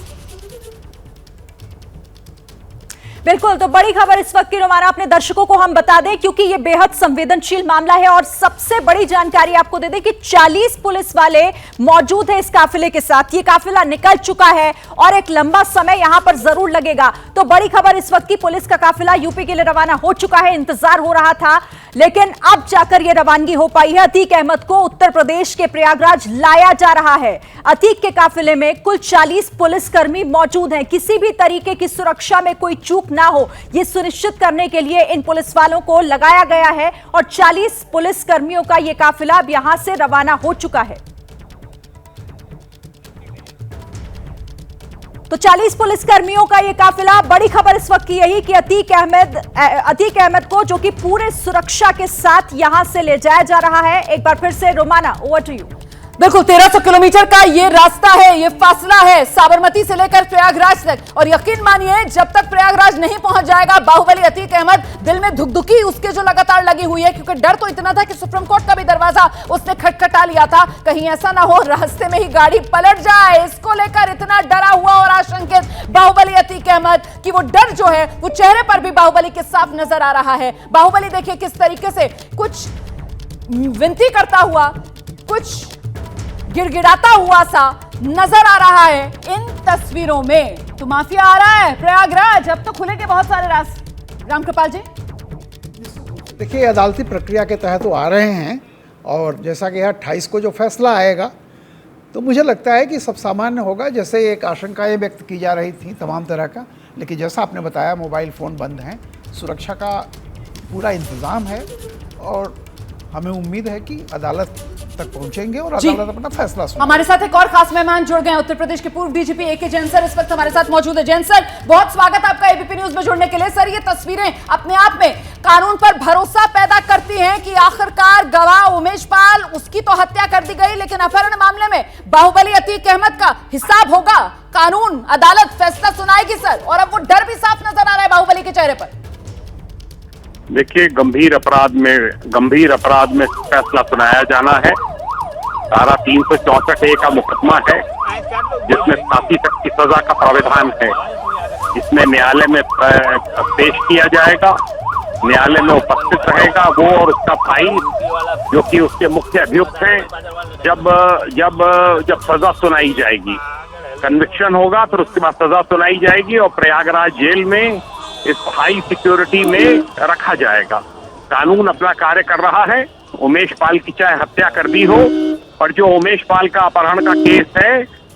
बिल्कुल, तो बड़ी खबर इस वक्त की रोमाना अपने दर्शकों को हम बता दें, क्योंकि यह बेहद संवेदनशील मामला है, और सबसे बड़ी जानकारी आपको दे दें कि 40 पुलिस वाले मौजूद हैं इस काफिले के साथ। ये काफिला निकल चुका है और एक लंबा समय यहां पर जरूर लगेगा। तो बड़ी खबर इस वक्त की, पुलिस का काफिला यूपी के लिए रवाना हो चुका है। इंतजार हो रहा था लेकिन अब जाकर यह रवानगी हो पाई है। अतीक अहमद को उत्तर प्रदेश के प्रयागराज लाया जा रहा है। अतीक के काफिले में कुल 40 पुलिसकर्मी मौजूद हैं। किसी भी तरीके की सुरक्षा में कोई चूक ना हो, यह सुनिश्चित करने के लिए इन पुलिस वालों को लगाया गया है और 40 पुलिसकर्मियों का यह काफिला अब यहां से रवाना हो चुका है। तो 40 पुलिसकर्मियों का यह काफिला, बड़ी खबर इस वक्त की यही कि अतीक अहमद को जो कि पूरे सुरक्षा के साथ यहां से ले जाया जा रहा है। एक बार फिर से रोमाना, ओवर टू यू। बिल्कुल 1300 किलोमीटर का ये रास्ता है, ये फासला है साबरमती से लेकर प्रयागराज तक। और यकीन मानिए जब तक प्रयागराज नहीं पहुंच जाएगा बाहुबली अतीक अहमद, दिल में धुकधुकी उसके जो लगातार लगी हुई है, क्योंकि डर तो इतना था कि सुप्रीम कोर्ट का भी दरवाजा उसने खटखटा लिया था, कहीं ऐसा ना हो रास्ते में ही गाड़ी पलट जाए। इसको लेकर इतना डरा हुआ और आशंकित बाहुबली अतीक अहमद कि वो डर जो है वो चेहरे पर भी बाहुबली के साफ नजर आ रहा है। बाहुबली देखिए किस तरीके से कुछ विनती करता हुआ, कुछ गिड़गिड़ाता हुआ सा नजर आ रहा है इन तस्वीरों में। तो माफिया आ रहा है प्रयागराज, अब तो खुलेंगे बहुत सारे रास्ते। रामकृपाल जी, देखिए अदालती प्रक्रिया के तहत वो आ रहे हैं और जैसा कि 28 को जो फैसला आएगा तो मुझे लगता है कि सब सामान्य होगा। जैसे एक आशंकाएं व्यक्त की जा रही थी तमाम तरह का, लेकिन जैसा आपने बताया मोबाइल फ़ोन बंद हैं, सुरक्षा का पूरा इंतज़ाम है और हमें उम्मीद है कि अदालत तक पहुंचेंगे और अदालत अपना फैसला सुनाएगी। हमारे साथ एक और खास मेहमान जुड़ गए हैं, उत्तर प्रदेश के पूर्व डीजीपी एके जैन सर इस वक्त हमारे साथ मौजूद है। जैन सर, बहुत स्वागत आपका एबीपी न्यूज में जुड़ने के लिए। सर, ये तस्वीरें अपने आप में कानून पर भरोसा पैदा करती हैं कि आखिरकार गवाह उमेश पाल, उसकी तो हत्या कर दी गई, लेकिन अपहरण मामले में बाहुबली अतीक अहमद का हिसाब होगा। कानून, अदालत फैसला सुनाएगी सर, और अब वो डर भी साफ नजर आ रहा है बाहुबली के चेहरे पर। देखिए, गंभीर अपराध में फैसला सुनाया जाना है। धारा 364A का मुकदमा है जिसमें फांसी तक की सजा का प्रावधान है। इसमें न्यायालय में पेश किया जाएगा, न्यायालय में उपस्थित रहेगा वो और उसका भाई जो कि उसके मुख्य अभियुक्त हैं। जब सजा सुनाई जाएगी, कन्विक्शन होगा, फिर उसके बाद सजा सुनाई जाएगी और प्रयागराज जेल में इस हाई सिक्योरिटी में रखा जाएगा। कानून अपना कार्य कर रहा है। उमेश पाल की चाहे हत्या कर दी हो, पर जो उमेश पाल का अपहरण का केस है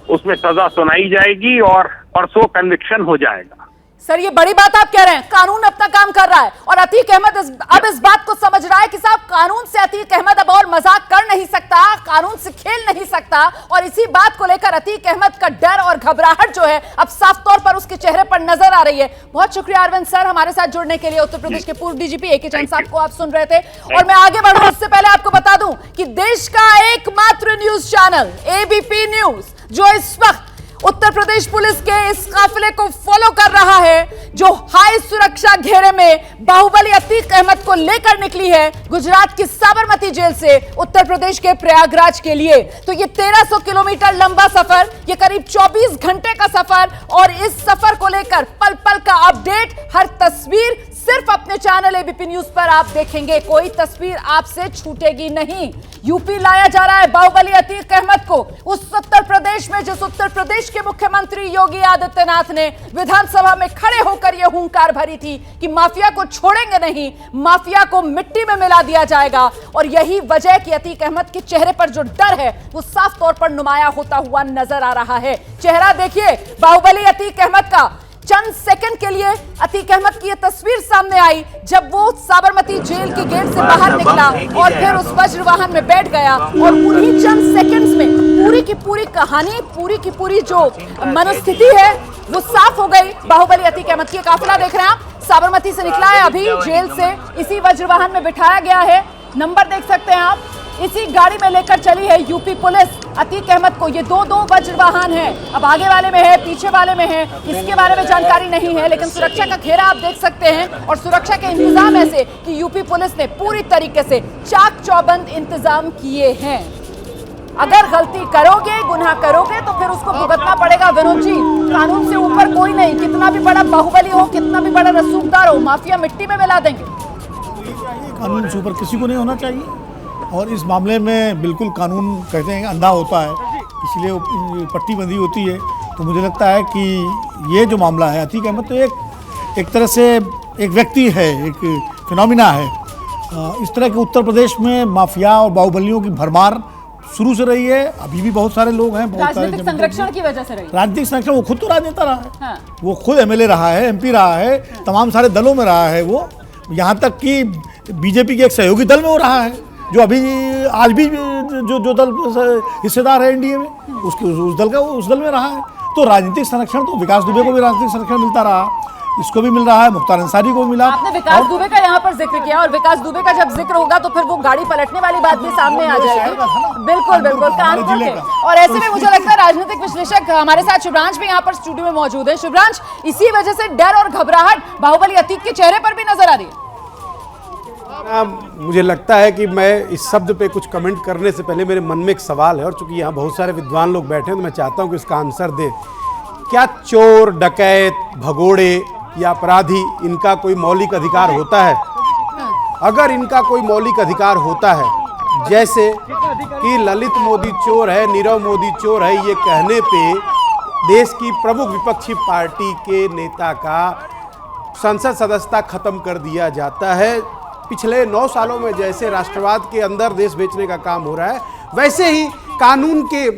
उसमें सजा सुनाई जाएगी और परसों कन्विक्शन हो जाएगा। सर, ये बड़ी बात आप कह रहे हैं, कानून अपना काम कर रहा है और अतीक अहमद अब इस बात को समझ रहा है कि साहब कानून से अतीक अहमद अब और मजाक कर नहीं सकता, कानून से खेल नहीं सकता। और इसी बात को लेकर अतीक अहमद का डर और घबराहट जो है अब साफ तौर पर उसके चेहरे पर नजर आ रही है। बहुत शुक्रिया अरविंद सर हमारे साथ जुड़ने के लिए। उत्तर प्रदेश के पूर्व डीजीपी एके जैन साहब को आप सुन रहे थे। और मैं आगे बढ़ूं उससे पहले आपको बता दूं कि देश का एकमात्र न्यूज चैनल एबीपी न्यूज, जो इस वक्त उत्तर प्रदेश पुलिस के इस काफिले को फॉलो कर रहा है, जो हाई सुरक्षा घेरे में बाहुबली अतीक अहमद को लेकर निकली है गुजरात की साबरमती जेल से उत्तर प्रदेश के प्रयागराज के लिए। तो ये 1300 किलोमीटर लंबा सफर, ये करीब 24 घंटे का सफर, और इस सफर को लेकर पल पल का अपडेट, हर तस्वीर सिर्फ अपने चैनल एबीपी न्यूज पर आप देखेंगे। कोई तस्वीर आपसे छूटेगी नहीं। यूपी लाया जा रहा है बाहुबली अतीक अहमद को, उस उत्तर प्रदेश में जिस उत्तर प्रदेश के मुख्यमंत्री योगी आदित्यनाथ ने विधानसभा में खड़े होकर यह हुंकार भरी थी कि माफिया को छोड़ेंगे नहीं, माफिया को मिट्टी में मिला दिया जाएगा। और यही वजह कि अतीक अहमद के चेहरे पर जो डर है वो साफ तौर पर नुमाया होता हुआ नजर आ रहा है। चेहरा देखिए बाहुबली अतीक अहमद का। चंद सेकंड के लिए अतीक अहमद की यह तस्वीर सामने आई जब वो साबरमती जेल के गेट से बाहर निकला और फिर उस वज्र वाहन में बैठ गया, और उन्हीं चंद सेकंड्स में पूरी की पूरी कहानी, पूरी की पूरी जो मनस्थिति है वो साफ हो गई। बाहुबली अतीक अहमद की काफिला देख रहे हैं आप, साबरमती से निकला है, अभी जेल से इसी वज्र वाहन में बिठाया गया है। नंबर देख सकते हैं आप, इसी गाड़ी में लेकर चली है यूपी पुलिस अतीक अहमद को। ये दो वज्र वाहन है, अब आगे वाले में है, पीछे वाले में है, इसके बारे में जानकारी नहीं है, लेकिन सुरक्षा का घेरा आप देख सकते हैं। और सुरक्षा के इंतजाम ऐसे कि यूपी पुलिस ने पूरी तरीके से चाक चौबंद इंतजाम किए हैं। अगर गलती करोगे, गुनाह करोगे तो फिर उसको भुगतना पड़ेगा। विनोद जी, कानून से ऊपर कोई नहीं, कितना भी बड़ा बाहुबली हो, कितना भी बड़ा रसूखदार हो, माफिया मिट्टी में मिला देंगे। कानून से ऊपर किसी को नहीं होना चाहिए, और इस मामले में बिल्कुल कानून कहते हैं अंधा होता है, इसलिए पट्टी बंदी होती है। तो मुझे लगता है कि ये जो मामला है अतीक अहमद तो एक तरह से एक व्यक्ति है, एक फिनोमिना है, इस तरह के उत्तर प्रदेश में माफिया और बाहुबलियों की भरमार शुरू से रही है। अभी भी बहुत सारे लोग हैं, बहुत सारे राजनीतिक संरक्षण की वजह से रही। राजनीतिक संरक्षण, वो खुद तो राजनेता रहा है। हाँ। वो खुद एमएलए रहा है, एमपी रहा है, तमाम सारे दलों में रहा है वो। यहाँ तक कि बीजेपी के एक सहयोगी दल में वो रहा है, जो अभी आज भी जो दल हिस्सेदार है एनडीए में, उस दल में रहा है। तो राजनीतिक संरक्षण तो विकास दुबे को भी राजनीतिक संरक्षण मिलता रहा, इसको भी मिल रहा है, मुख्तार अंसारी को मिला। आपने विकास दुबे का यहाँ पर जिक्र किया, और विकास दुबे का जब जिक्र होगा तो फिर वो गाड़ी पलटने वाली बात भी सामने आ जाएगी। बिल्कुल बिल्कुल, कानपुर के। और ऐसे में मुझे लगता है राजनीतिक विश्लेषक हमारे साथ शुभ्रांश भी यहाँ पर स्टूडियो में मौजूद है। शुभ्रांश, इसी वजह से डर और घबराहट बाहुबली अतीक के चेहरे पर भी नजर आ रही है। मुझे लगता है कि मैं इस शब्द पे कुछ कमेंट करने से पहले मेरे मन में एक सवाल है, और चूंकि यहाँ बहुत सारे विद्वान लोग बैठे हैं तो मैं चाहता हूँ कि इसका आंसर दें। क्या चोर, डकैत, भगोड़े या अपराधी, इनका कोई मौलिक अधिकार होता है? अगर इनका कोई मौलिक अधिकार होता है, जैसे कि ललित मोदी चोर है, नीरव मोदी चोर है, ये कहने पे देश की प्रमुख विपक्षी पार्टी के नेता का संसद सदस्यता खत्म कर दिया जाता है। पिछले 9 सालों में जैसे राष्ट्रवाद के अंदर देश बेचने का काम हो रहा है, वैसे ही कानून के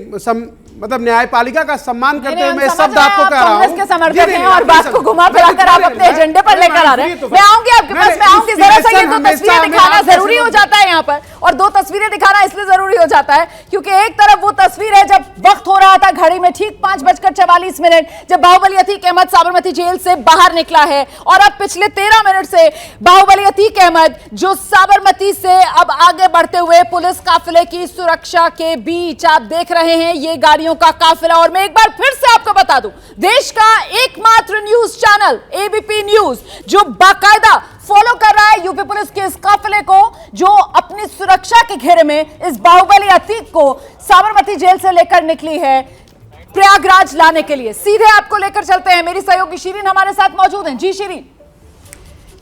मतलब न्यायपालिका का सम्मान करते हुए मैं शब्द आपको कह रहा हूं। कांग्रेस के समर्थक हैं और बात को घुमा फिराकर आप अपने एजेंडे पर लेकर आ रहे हैं। मैं आऊंगी आपके पास, मैं आऊंगी। जरा सा ये 2 तस्वीरें दिखाना जरूरी हो जाता है यहाँ पर, और 2 तस्वीरें दिखाना इसलिए जरूरी हो जाता है क्योंकि एक तरफ वो तस्वीर है जब वक्त हो रहा था घड़ी में ठीक 5:44, जब बाहुबली अतीक अहमद साबरमती जेल से बाहर निकला है, और अब पिछले 13 मिनट से बाहुबली अतीक अहमद जो साबरमती से अब आगे बढ़ते हुए पुलिस काफिले की सुरक्षा के बीच आप देख रहे हैं ये गाड़ियों का काफिला। और मैं एक बार फिर से आपको बता दूं, देश का एकमात्र न्यूज चैनल एबीपी न्यूज जो बाकायदा फॉलो कर रहा है यूपी पुलिस के इस काफिले को, जो अपनी सुरक्षा के घेरे में इस बाहुबली अतीक को साबरमती जेल से लेकर निकली है प्रयागराज लाने के लिए। सीधे आपको लेकर चलते हैं, मेरी सहयोगी शिरीन हमारे साथ मौजूद हैं। जी शिरीन।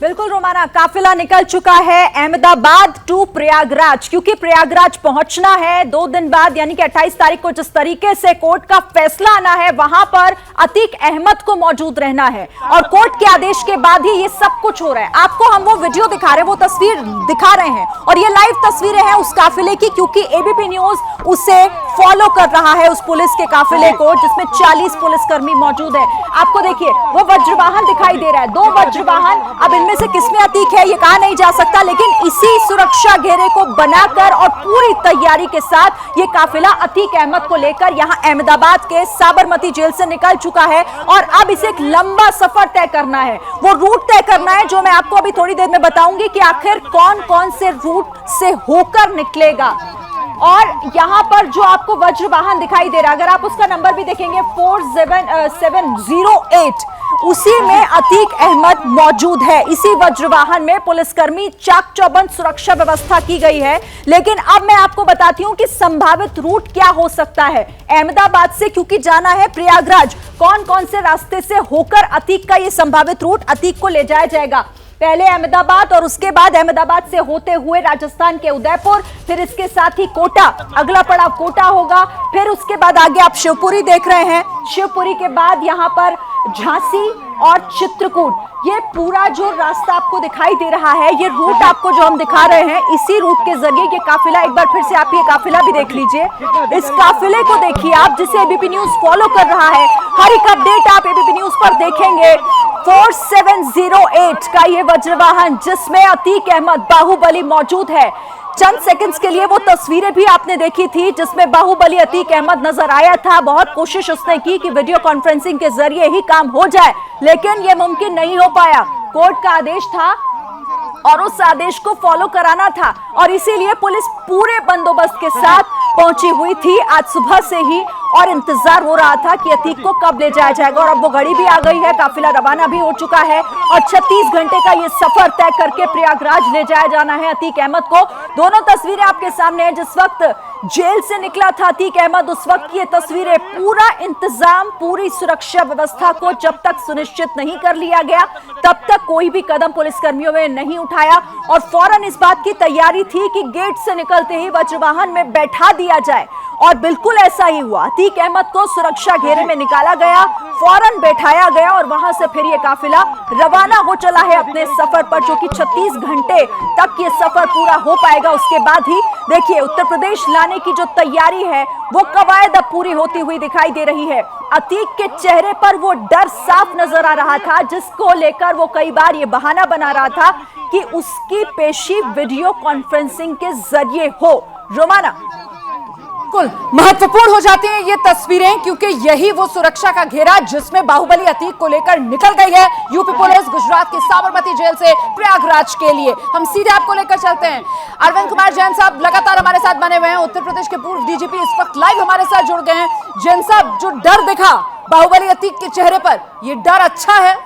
बिल्कुल रोमाना, काफिला निकल चुका है अहमदाबाद टू प्रयागराज, क्योंकि प्रयागराज पहुंचना है 2 दिन बाद, यानी कि 28 तारीख को जिस तरीके से कोर्ट का फैसला आना है, वहां पर अतीक अहमद को मौजूद रहना है, और कोर्ट के आदेश के बाद ही ये सब कुछ हो रहा है। आपको हम वो वीडियो दिखा रहे हैं, वो तस्वीर दिखा रहे हैं, और ये लाइव तस्वीरें हैं उस काफिले की, क्योंकि एबीपी न्यूज उसे फॉलो कर रहा है, उस पुलिस के काफिले को, जिसमें 40 पुलिसकर्मी मौजूद है। आपको देखिए वो वज्रवाहन दिखाई दे रहा है, 2 वज्रवाहन। अब इनमें से किसमें अतीक है ये कहा नहीं जा सकता, लेकिन इसी सुरक्षा घेरे को बनाकर और पूरी तैयारी के साथ ये काफिला अतीक अहमद को लेकर यहां अहमदाबाद के साबरमती जेल से निकल चुका है, और अब इसे एक लंबा सफर तय करना है, वो रूट तय करना है, जो मैं आपको अभी थोड़ी देर में बताऊंगी कि आखिर कौन कौन से रूट से होकर निकलेगा। और यहां पर जो आपको वज्रवाहन दिखाई दे रहा है, अगर आप उसका नंबर भी देखेंगे 47708, उसी में अतीक अहमद मौजूद है। इसी वज्रवाहन में पुलिसकर्मी चाक चौबंद सुरक्षा व्यवस्था की गई है। लेकिन अब मैं आपको बताती हूं कि संभावित रूट क्या हो सकता है अहमदाबाद से, क्योंकि जाना है प्रयागराज। कौन कौन से रास्ते से होकर अतीक का यह संभावित रूट अतीक को ले जाया जाएगा, पहले अहमदाबाद और उसके बाद अहमदाबाद से होते हुए राजस्थान के उदयपुर, फिर इसके साथ ही कोटा, अगला पड़ाव कोटा होगा, फिर उसके बाद आगे आप शिवपुरी देख रहे हैं, शिवपुरी के बाद यहां पर झांसी और चित्रकूट। ये पूरा जो रास्ता आपको दिखाई दे रहा है, ये रूट आपको जो हम दिखा रहे हैं, इसी रूट के जरिए ये काफिला, एक बार फिर से आप ये काफिला भी देख लीजिए, इस काफिले को देखिए आप, जिसे एबीपी न्यूज फॉलो कर रहा है। हर एक अपडेट आप एबीपी न्यूज पर देखेंगे। 4708 का ये वज्रवाहन, जिसमें अतीक अहमद बाहुबली मौजूद है। चंद सेकंड्स के लिए वो तस्वीरें भी आपने देखी थी जिसमें बाहुबली अतीक अहमद नजर आया था। बहुत कोशिश उसने की कि वीडियो कॉन्फ्रेंसिंग के जरिए ही काम हो जाए, लेकिन ये मुमकिन नहीं हो पाया। कोर्ट का आदेश था और उस आदेश को फॉलो कराना था, और इसीलिए पुलिस पूरे बंदोबस्त के साथ पहुंची हुई थी आज सुबह से ही, और इंतजार हो रहा था कि अतीक को कब ले जाया जाएगा। और अब वो घड़ी भी आ गई है, काफिला रवाना भी हो चुका है, और 36 घंटे का ये सफर तय करके प्रयागराज ले जाया जाना है अतीक अहमद को। दोनों तस्वीरें आपके सामने हैं, जिस वक्त जेल से निकला था अतीक अहमद, उस वक्त की ये तस्वीरें। पूरा इंतजाम, पूरी सुरक्षा व्यवस्था को जब तक सुनिश्चित नहीं कर लिया गया, तब तक कोई भी कदम पुलिसकर्मियों ने नहीं उठाया, और फौरन इस बात की तैयारी थी कि गेट से निकलते ही वज्रवाहन में बैठा दिया जाए, और बिल्कुल ऐसा ही हुआ। अतीक अहमद को सुरक्षा घेरे में निकाला गया, फौरन बैठाया गया और वहां से फिर ये काफिला रवाना हो चला है अपने सफर पर, जो कि 36 घंटे तक ये सफर पूरा हो पाएगा। उसके बाद ही देखिए उत्तर प्रदेश लाने की जो तैयारी है वो कवायद अब पूरी होती हुई दिखाई दे रही है। अतीक के चेहरे पर वो डर साफ नजर आ रहा था, जिसको लेकर वो कई बार ये बहाना बना रहा था कि उसकी पेशी वीडियो कॉन्फ्रेंसिंग के जरिए हो। रोमाना, बिल्कुल महत्वपूर्ण हो जाती हैं ये तस्वीरें, क्योंकि यही वो सुरक्षा का घेरा जिसमें बाहुबली अतीक को लेकर निकल गई है यूपी पुलिस गुजरात की साबरमती जेल से प्रयागराज के लिए। हम सीधे आपको लेकर चलते हैं। अरविंद कुमार जैन साहब लगातार हमारे साथ बने हुए हैं, उत्तर प्रदेश के पूर्व डीजीपी इस वक्त लाइव हमारे साथ जुड़ गए हैं। जैन साहब, जो डर दिखा बाहुबली अतीक के चेहरे पर, ये डर अच्छा है?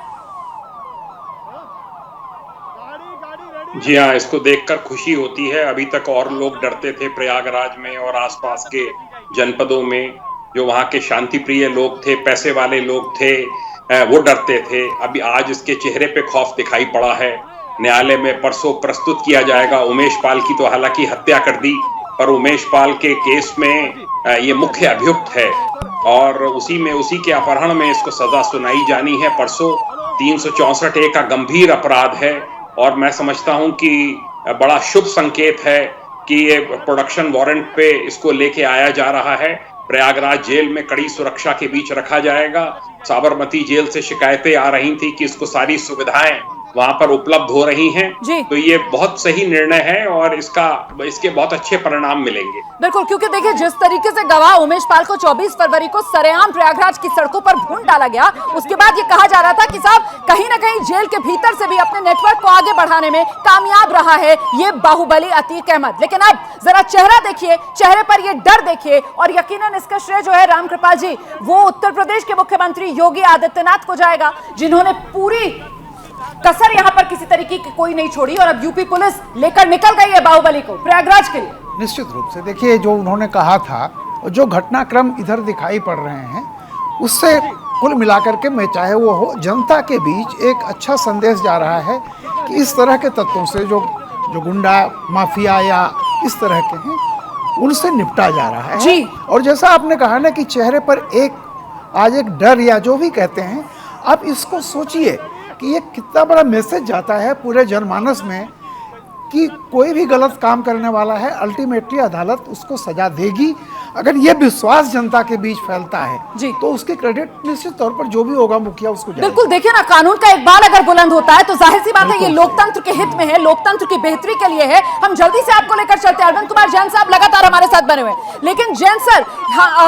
जी हाँ, इसको देखकर खुशी होती है। अभी तक और लोग डरते थे प्रयागराज में और आसपास के जनपदों में, जो वहाँ के शांति प्रिय लोग थे, पैसे वाले लोग थे, वो डरते थे। अभी आज इसके चेहरे पे खौफ दिखाई पड़ा है। न्यायालय में परसों प्रस्तुत किया जाएगा। उमेश पाल की तो हालांकि हत्या कर दी, पर उमेश पाल के केस में ये मुख्य अभियुक्त है और उसी के अपहरण में इसको सजा सुनाई जानी है परसों। 364A का गंभीर अपराध है और मैं समझता हूं कि बड़ा शुभ संकेत है कि ये प्रोडक्शन वारंट पे इसको लेके आया जा रहा है। प्रयागराज जेल में कड़ी सुरक्षा के बीच रखा जाएगा। साबरमती जेल से शिकायतें आ रही थी कि इसको सारी सुविधाएं वहां पर उपलब्ध हो रही हैं, तो ये बहुत सही निर्णय है और इसके बहुत अच्छे परिणाम मिलेंगे। बिल्कुल, क्योंकि देखिए जिस तरीके से गवाह उमेश पाल को 24 फरवरी को सरेआम प्रयागराज की सड़कों पर भून डाला गया, उसके बाद ये कहा जा रहा था कि साहब कहीं ना कहीं जेल के भीतर से भी अपने नेटवर्क को आगे बढ़ाने में कामयाब रहा है ये बाहुबली अतीक अहमद। लेकिन अब जरा चेहरा देखिए, चेहरे पर ये डर देखिए, और यकीनन इसका श्रेय जो है रामकृपाल जी, वो उत्तर प्रदेश के मुख्यमंत्री योगी आदित्यनाथ को जाएगा, जिन्होंने पूरी कसर यहां पर किसी तरीके की कोई नहीं छोड़ी और अब यूपी पुलिस लेकर निकल गई है बाहुबली को प्रयागराज के लिए। निश्चित रूप से देखिए, जो उन्होंने कहा था और जो घटनाक्रम इधर दिखाई पड़ रहे हैं, उससे कुल मिलाकर के मैं चाहे वो हो, जनता के बीच एक अच्छा संदेश जा रहा है कि इस तरह के तत्वों से जो गुंडा माफिया या इस तरह के हैं, उनसे निपटा जा रहा है जी। और जैसा आपने कहा ना कि चेहरे पर आज एक डर या जो भी कहते हैं, आप इसको सोचिए कि ये कितना बड़ा मैसेज जाता है पूरे जनमानस में कि कोई भी गलत काम करने वाला है, अल्टीमेटली अदालत उसको सजा देगी। अगर ये विश्वास जनता के बीच फैलता है जी, तो उसके क्रेडिट निश्चित तौर पर जो भी होगा मुखिया उसको जाएगा। बिल्कुल, देखिए ना, कानून का इकबाल अगर बुलंद होता है तो जाहिर सी बात है ये लोकतंत्र के हित में है, लोकतंत्र की बेहतरी के लिए है। हम जल्दी से आपको लेकर चलते हैं। अरविंद कुमार जैन साहब लगातार हमारे साथ बने हुए, लेकिन जैन सर,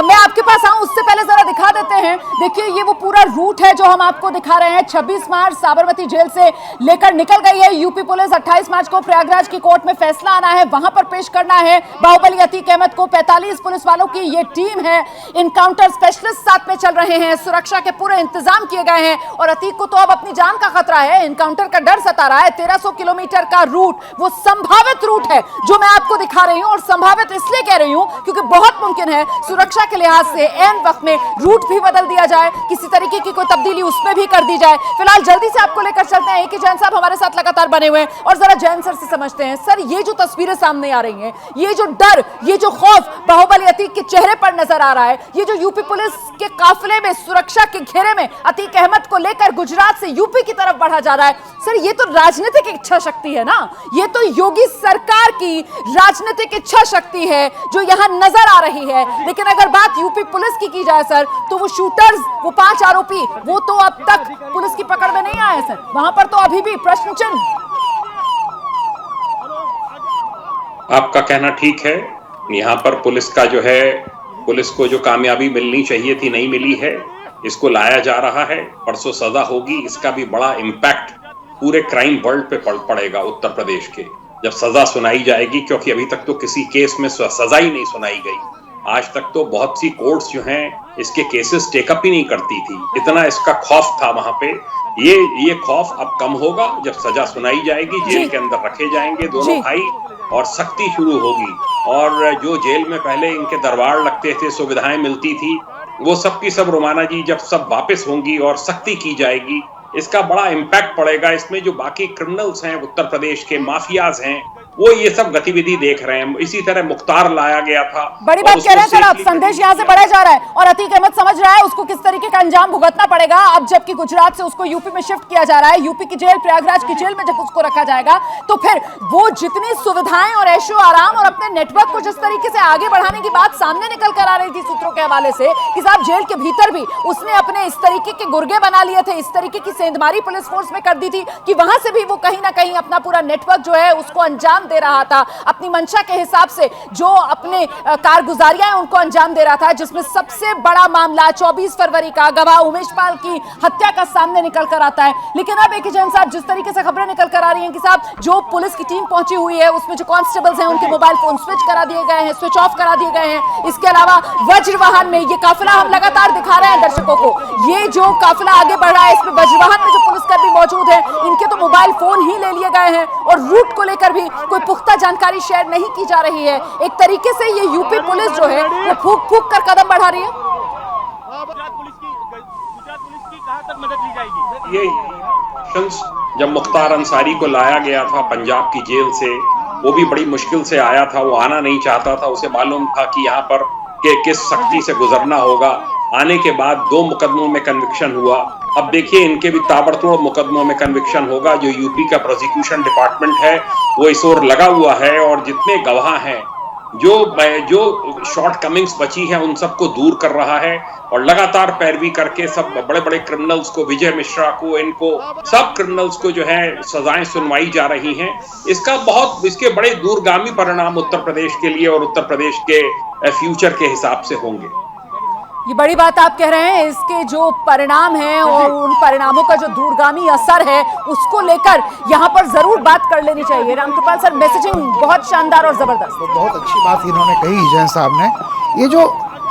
मैं आपके पास आऊं उससे पहले जरा दिखा देते हैं। देखिए ये वो पूरा रूट है जो हम आपको दिखा रहे हैं। 26 मार्च साबरमती जेल से लेकर निकल गई है यूपी पुलिस। 28 मार्च को प्रयागराज की कोर्ट में फैसला आना है, वहां पर पेश करना है बाहुबली अतीक अहमद को। 45 पुलिस वालों की ये टीम है, इनकाउंटर स्पेशलिस्ट साथ में चल रहे हैं, सुरक्षा के पूरे इंतजाम किए गए हैं और अतीक को तो अब अपनी जान का खतरा है, इनकाउंटर का डर सता रहा है। 1300 किलोमीटर का रूट, वो संभावित रूट है जो मैं आपको दिखा रही हूं, और संभावित इसलिए कह रही हूं क्योंकि बहुत मुमकिन है सुरक्षा के लिहाज से ऐन वक्त में रूट भी बदल दिया जाए, किसी तरीके की कोई तब्दीली उसमें भी कर दी जाए। फिलहाल जल्दी से आपको लेकर चलते हैं। जैन साहब हमारे साथ लगातार बने हुए हैं और जरा जैन सर से समझते हैं, सर ये जो तस्वीरें सामने आ रही हैं, ये जो डर, ये जो खौफ बाहुबली अतीक के चेहरे पर नजर आ रहा है, ये जो यूपी पुलिस के काफिले में सुरक्षा के घेरे में अतीक अहमद को लेकर गुजरात से यूपी की तरफ बढ़ा जा रहा है, सर ये तो राजनीतिक इच्छा शक्ति है ना, ये तो योगी सरकार की राजनीतिक इच्छा शक्ति है जो यहां नजर आ रही है। लेकिन अगर बात यूपी पुलिस की जाए सर, तो वो शूटर्स, वो 5 आरोपी, वो तो अब तक पुलिस की पकड़ में नहीं आए सर, वहां पर तो अभी भी प्रश्न चिन्ह। आपका कहना ठीक है, यहाँ पर पुलिस का जो है, पुलिस को जो कामयाबी मिलनी चाहिए थी नहीं मिली है, इसको लाया जा रहा है। परसों सजा होगी, इसका भी बड़ा इम्पैक्ट पूरे क्राइम वर्ल्ड पे पड़ेगा उत्तर प्रदेश के, जब सजा सुनाई जाएगी, क्योंकि अभी तक तो किसी केस में सजा ही नहीं सुनाई गई। आज तक तो बहुत सी कोर्ट्स जो हैं इसके केसेस टेकअप ही नहीं करती थी, इतना इसका खौफ था वहां पे। ये खौफ अब कम होगा जब सजा सुनाई जाएगी, जेल के अंदर रखे जाएंगे दोनों भाई और सख्ती शुरू होगी। और जो जेल में पहले इनके दरबार लगते थे, सुविधाएं मिलती थी, वो सब की सब रोमाना जी जब सब वापस होंगी और सख्ती की जाएगी, इसका बड़ा इम्पैक्ट पड़ेगा। इसमें जो बाकी क्रिमिनल्स हैं, उत्तर प्रदेश के माफियाज हैं, वो ये सब गतिविधि देख रहे हैं। इसी तरह मुख्तार लाया गया था। बड़ी बात कह रहे हैं सर, अब संदेश यहाँ से बढ़ा जा रहा है और अतीक अहमद समझ रहा है उसको किस तरीके का अंजाम भुगतना पड़ेगा। अब जबकि गुजरात से उसको यूपी में शिफ्ट किया जा रहा है, यूपी की जेल, प्रयागराज की जेल में जब उसको रखा जाएगा तो फिर वो जितनी सुविधाएं और ऐशो आराम और अपने नेटवर्क को जिस तरीके से आगे बढ़ाने की बात सामने निकल कर आ रही थी सूत्रों के हवाले से कि साहब जेल के भीतर भी उसने अपने इस तरीके के गुर्गे बना लिए थे, इस तरीके की सेंधमारी पुलिस फोर्स में कर दी थी कि वहां से भी वो कहीं ना कहीं अपना पूरा नेटवर्क जो है उसको अंजाम दे रहा था, अपनी मंशा के हिसाब से जो अपने कारगुजारियां हैं उनको अंजाम दे रहा था। जिसमें सबसे बड़ा मामला 24 फरवरी का गवाह उमेश पाल की हत्या का सामने निकल कर आता है। लेकिन अब एक जैन साहब, जिस तरीके से खबरें निकल कर आ रही हैं कि साहब जो पुलिस की टीम पहुंची हुई है उसमें जो कांस्टेबल्स हैं उनके मोबाइल फोन स्विच करा दिए गए हैं, स्विच ऑफ करा दिए गए हैं। इसके अलावा वज्रवाहन में ये काफिला हम लगातार दिखा रहे हैं दर्शकों को, ये जो काफिला आगे बढ़ रहा है इसमें वज्रवाहन में जो पुलिसकर्मी मौजूद है इनके तो मोबाइल फोन ही ले लिए गए हैं और रूट को लेकर भी कोई पुख्ता जानकारी शेयर नहीं की जा रही है। एक तरीके से ये यूपी पुलिस जो है वो फूक फूक कर कदम बढ़ा रही है। गुजरात पुलिस की कहां तक मदद ली जाएगी? ये जब मुख्तार अंसारी को लाया गया था पंजाब की जेल से, वो भी बड़ी मुश्किल से आया था, वो आना नहीं चाहता था। उसे मालूम था कि यहाँ पर किस सख्ती से गुजरना होगा। आने के बाद 2 मुकदमों में कन्विक्शन हुआ। अब देखिए इनके भी ताबड़तोड़ मुकदमों में कन्विक्शन होगा। जो यूपी का प्रोसिक्यूशन डिपार्टमेंट है वो इस ओर लगा हुआ है और जितने गवाह हैं, जो शॉर्ट कमिंग्स बची हैं उन सबको दूर कर रहा है और लगातार पैरवी करके सब बड़े बड़े क्रिमिनल्स को, विजय मिश्रा को, इनको सब क्रिमिनल्स को जो है सजाएं सुनवाई जा रही हैं। इसके बड़े दूरगामी परिणाम उत्तर प्रदेश के लिए और उत्तर प्रदेश के फ्यूचर के हिसाब से होंगे। ये बड़ी बात आप कह रहे हैं, इसके जो परिणाम हैं और उन परिणामों का जो दूरगामी असर है उसको लेकर यहाँ पर जरूर बात कर लेनी चाहिए। रामकृपाल सर, मैसेजिंग बहुत शानदार और जबरदस्त। बहुत अच्छी बात इन्होंने कही जैन साहब ने। ये जो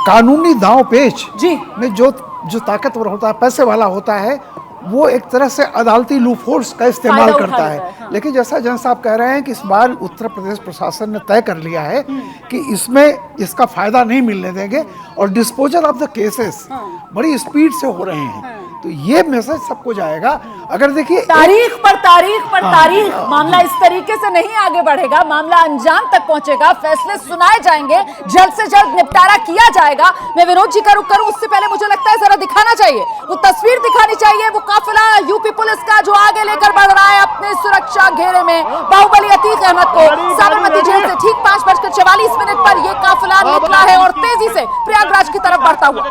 कानूनी दांव पेच जी में जो ताकतवर होता है, पैसे वाला होता है, वो एक तरह से अदालती लूप फोर्स का इस्तेमाल करता है। हाँ। लेकिन जैसा जैन साहब कह रहे हैं कि इस बार उत्तर प्रदेश प्रशासन ने तय कर लिया है कि इसमें इसका फायदा नहीं मिलने देंगे और डिस्पोजल ऑफ द केसेस बड़ी स्पीड से हो रहे हैं। तो ये मैसेज सबको जाएगा। अगर देखिए तारीख पर तारीख मामला इस तरीके से नहीं आगे बढ़ेगा, मामला अंजाम तक पहुंचेगा, फैसले सुनाए जाएंगे, जल्द से जल्द निपटारा किया जाएगा। मैं विनोद जी का रुख करूं उससे पहले मुझे लगता है जरा दिखाना चाहिए, वो तस्वीर दिखानी चाहिए, वो काफिला यूपी पुलिस का जो आगे लेकर बढ़ रहा है अपने सुरक्षा घेरे में बाहुबली अतीक अहमद को साबरमती जेल से ठीक 5:44 पर यह काफिला निकला है और तेजी से प्रयागराज की तरफ बढ़ता हुआ।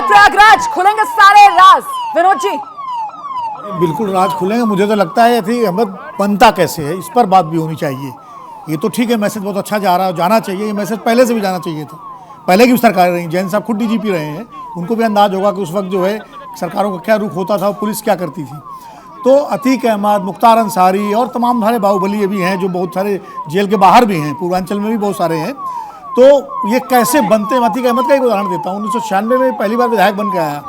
प्रयागराज खुलेंगे सारे राज। विनोद जी, बिल्कुल राज खुलेंगे। मुझे तो लगता है अतीक अहमद बनता कैसे है इस पर बात भी होनी चाहिए। ये तो ठीक है, मैसेज बहुत अच्छा जा रहा है, जाना चाहिए। ये मैसेज पहले से भी जाना चाहिए था, पहले की भी सरकारें रही। जैन साहब खुद डीजीपी रहे हैं, उनको भी अंदाज होगा कि उस वक्त जो है सरकारों का क्या रुख होता था और पुलिस क्या करती थी। तो अतीक अहमद, मुख्तार अंसारी और तमाम सारे बाहुबली ये भी हैं जो बहुत सारे जेल के बाहर भी हैं, पूर्वांचल में भी बहुत सारे हैं। तो ये कैसे बनते हैं? अतीक अहमद का एक उदाहरण देता हूँ। 1996 में पहली बार विधायक बन के आया,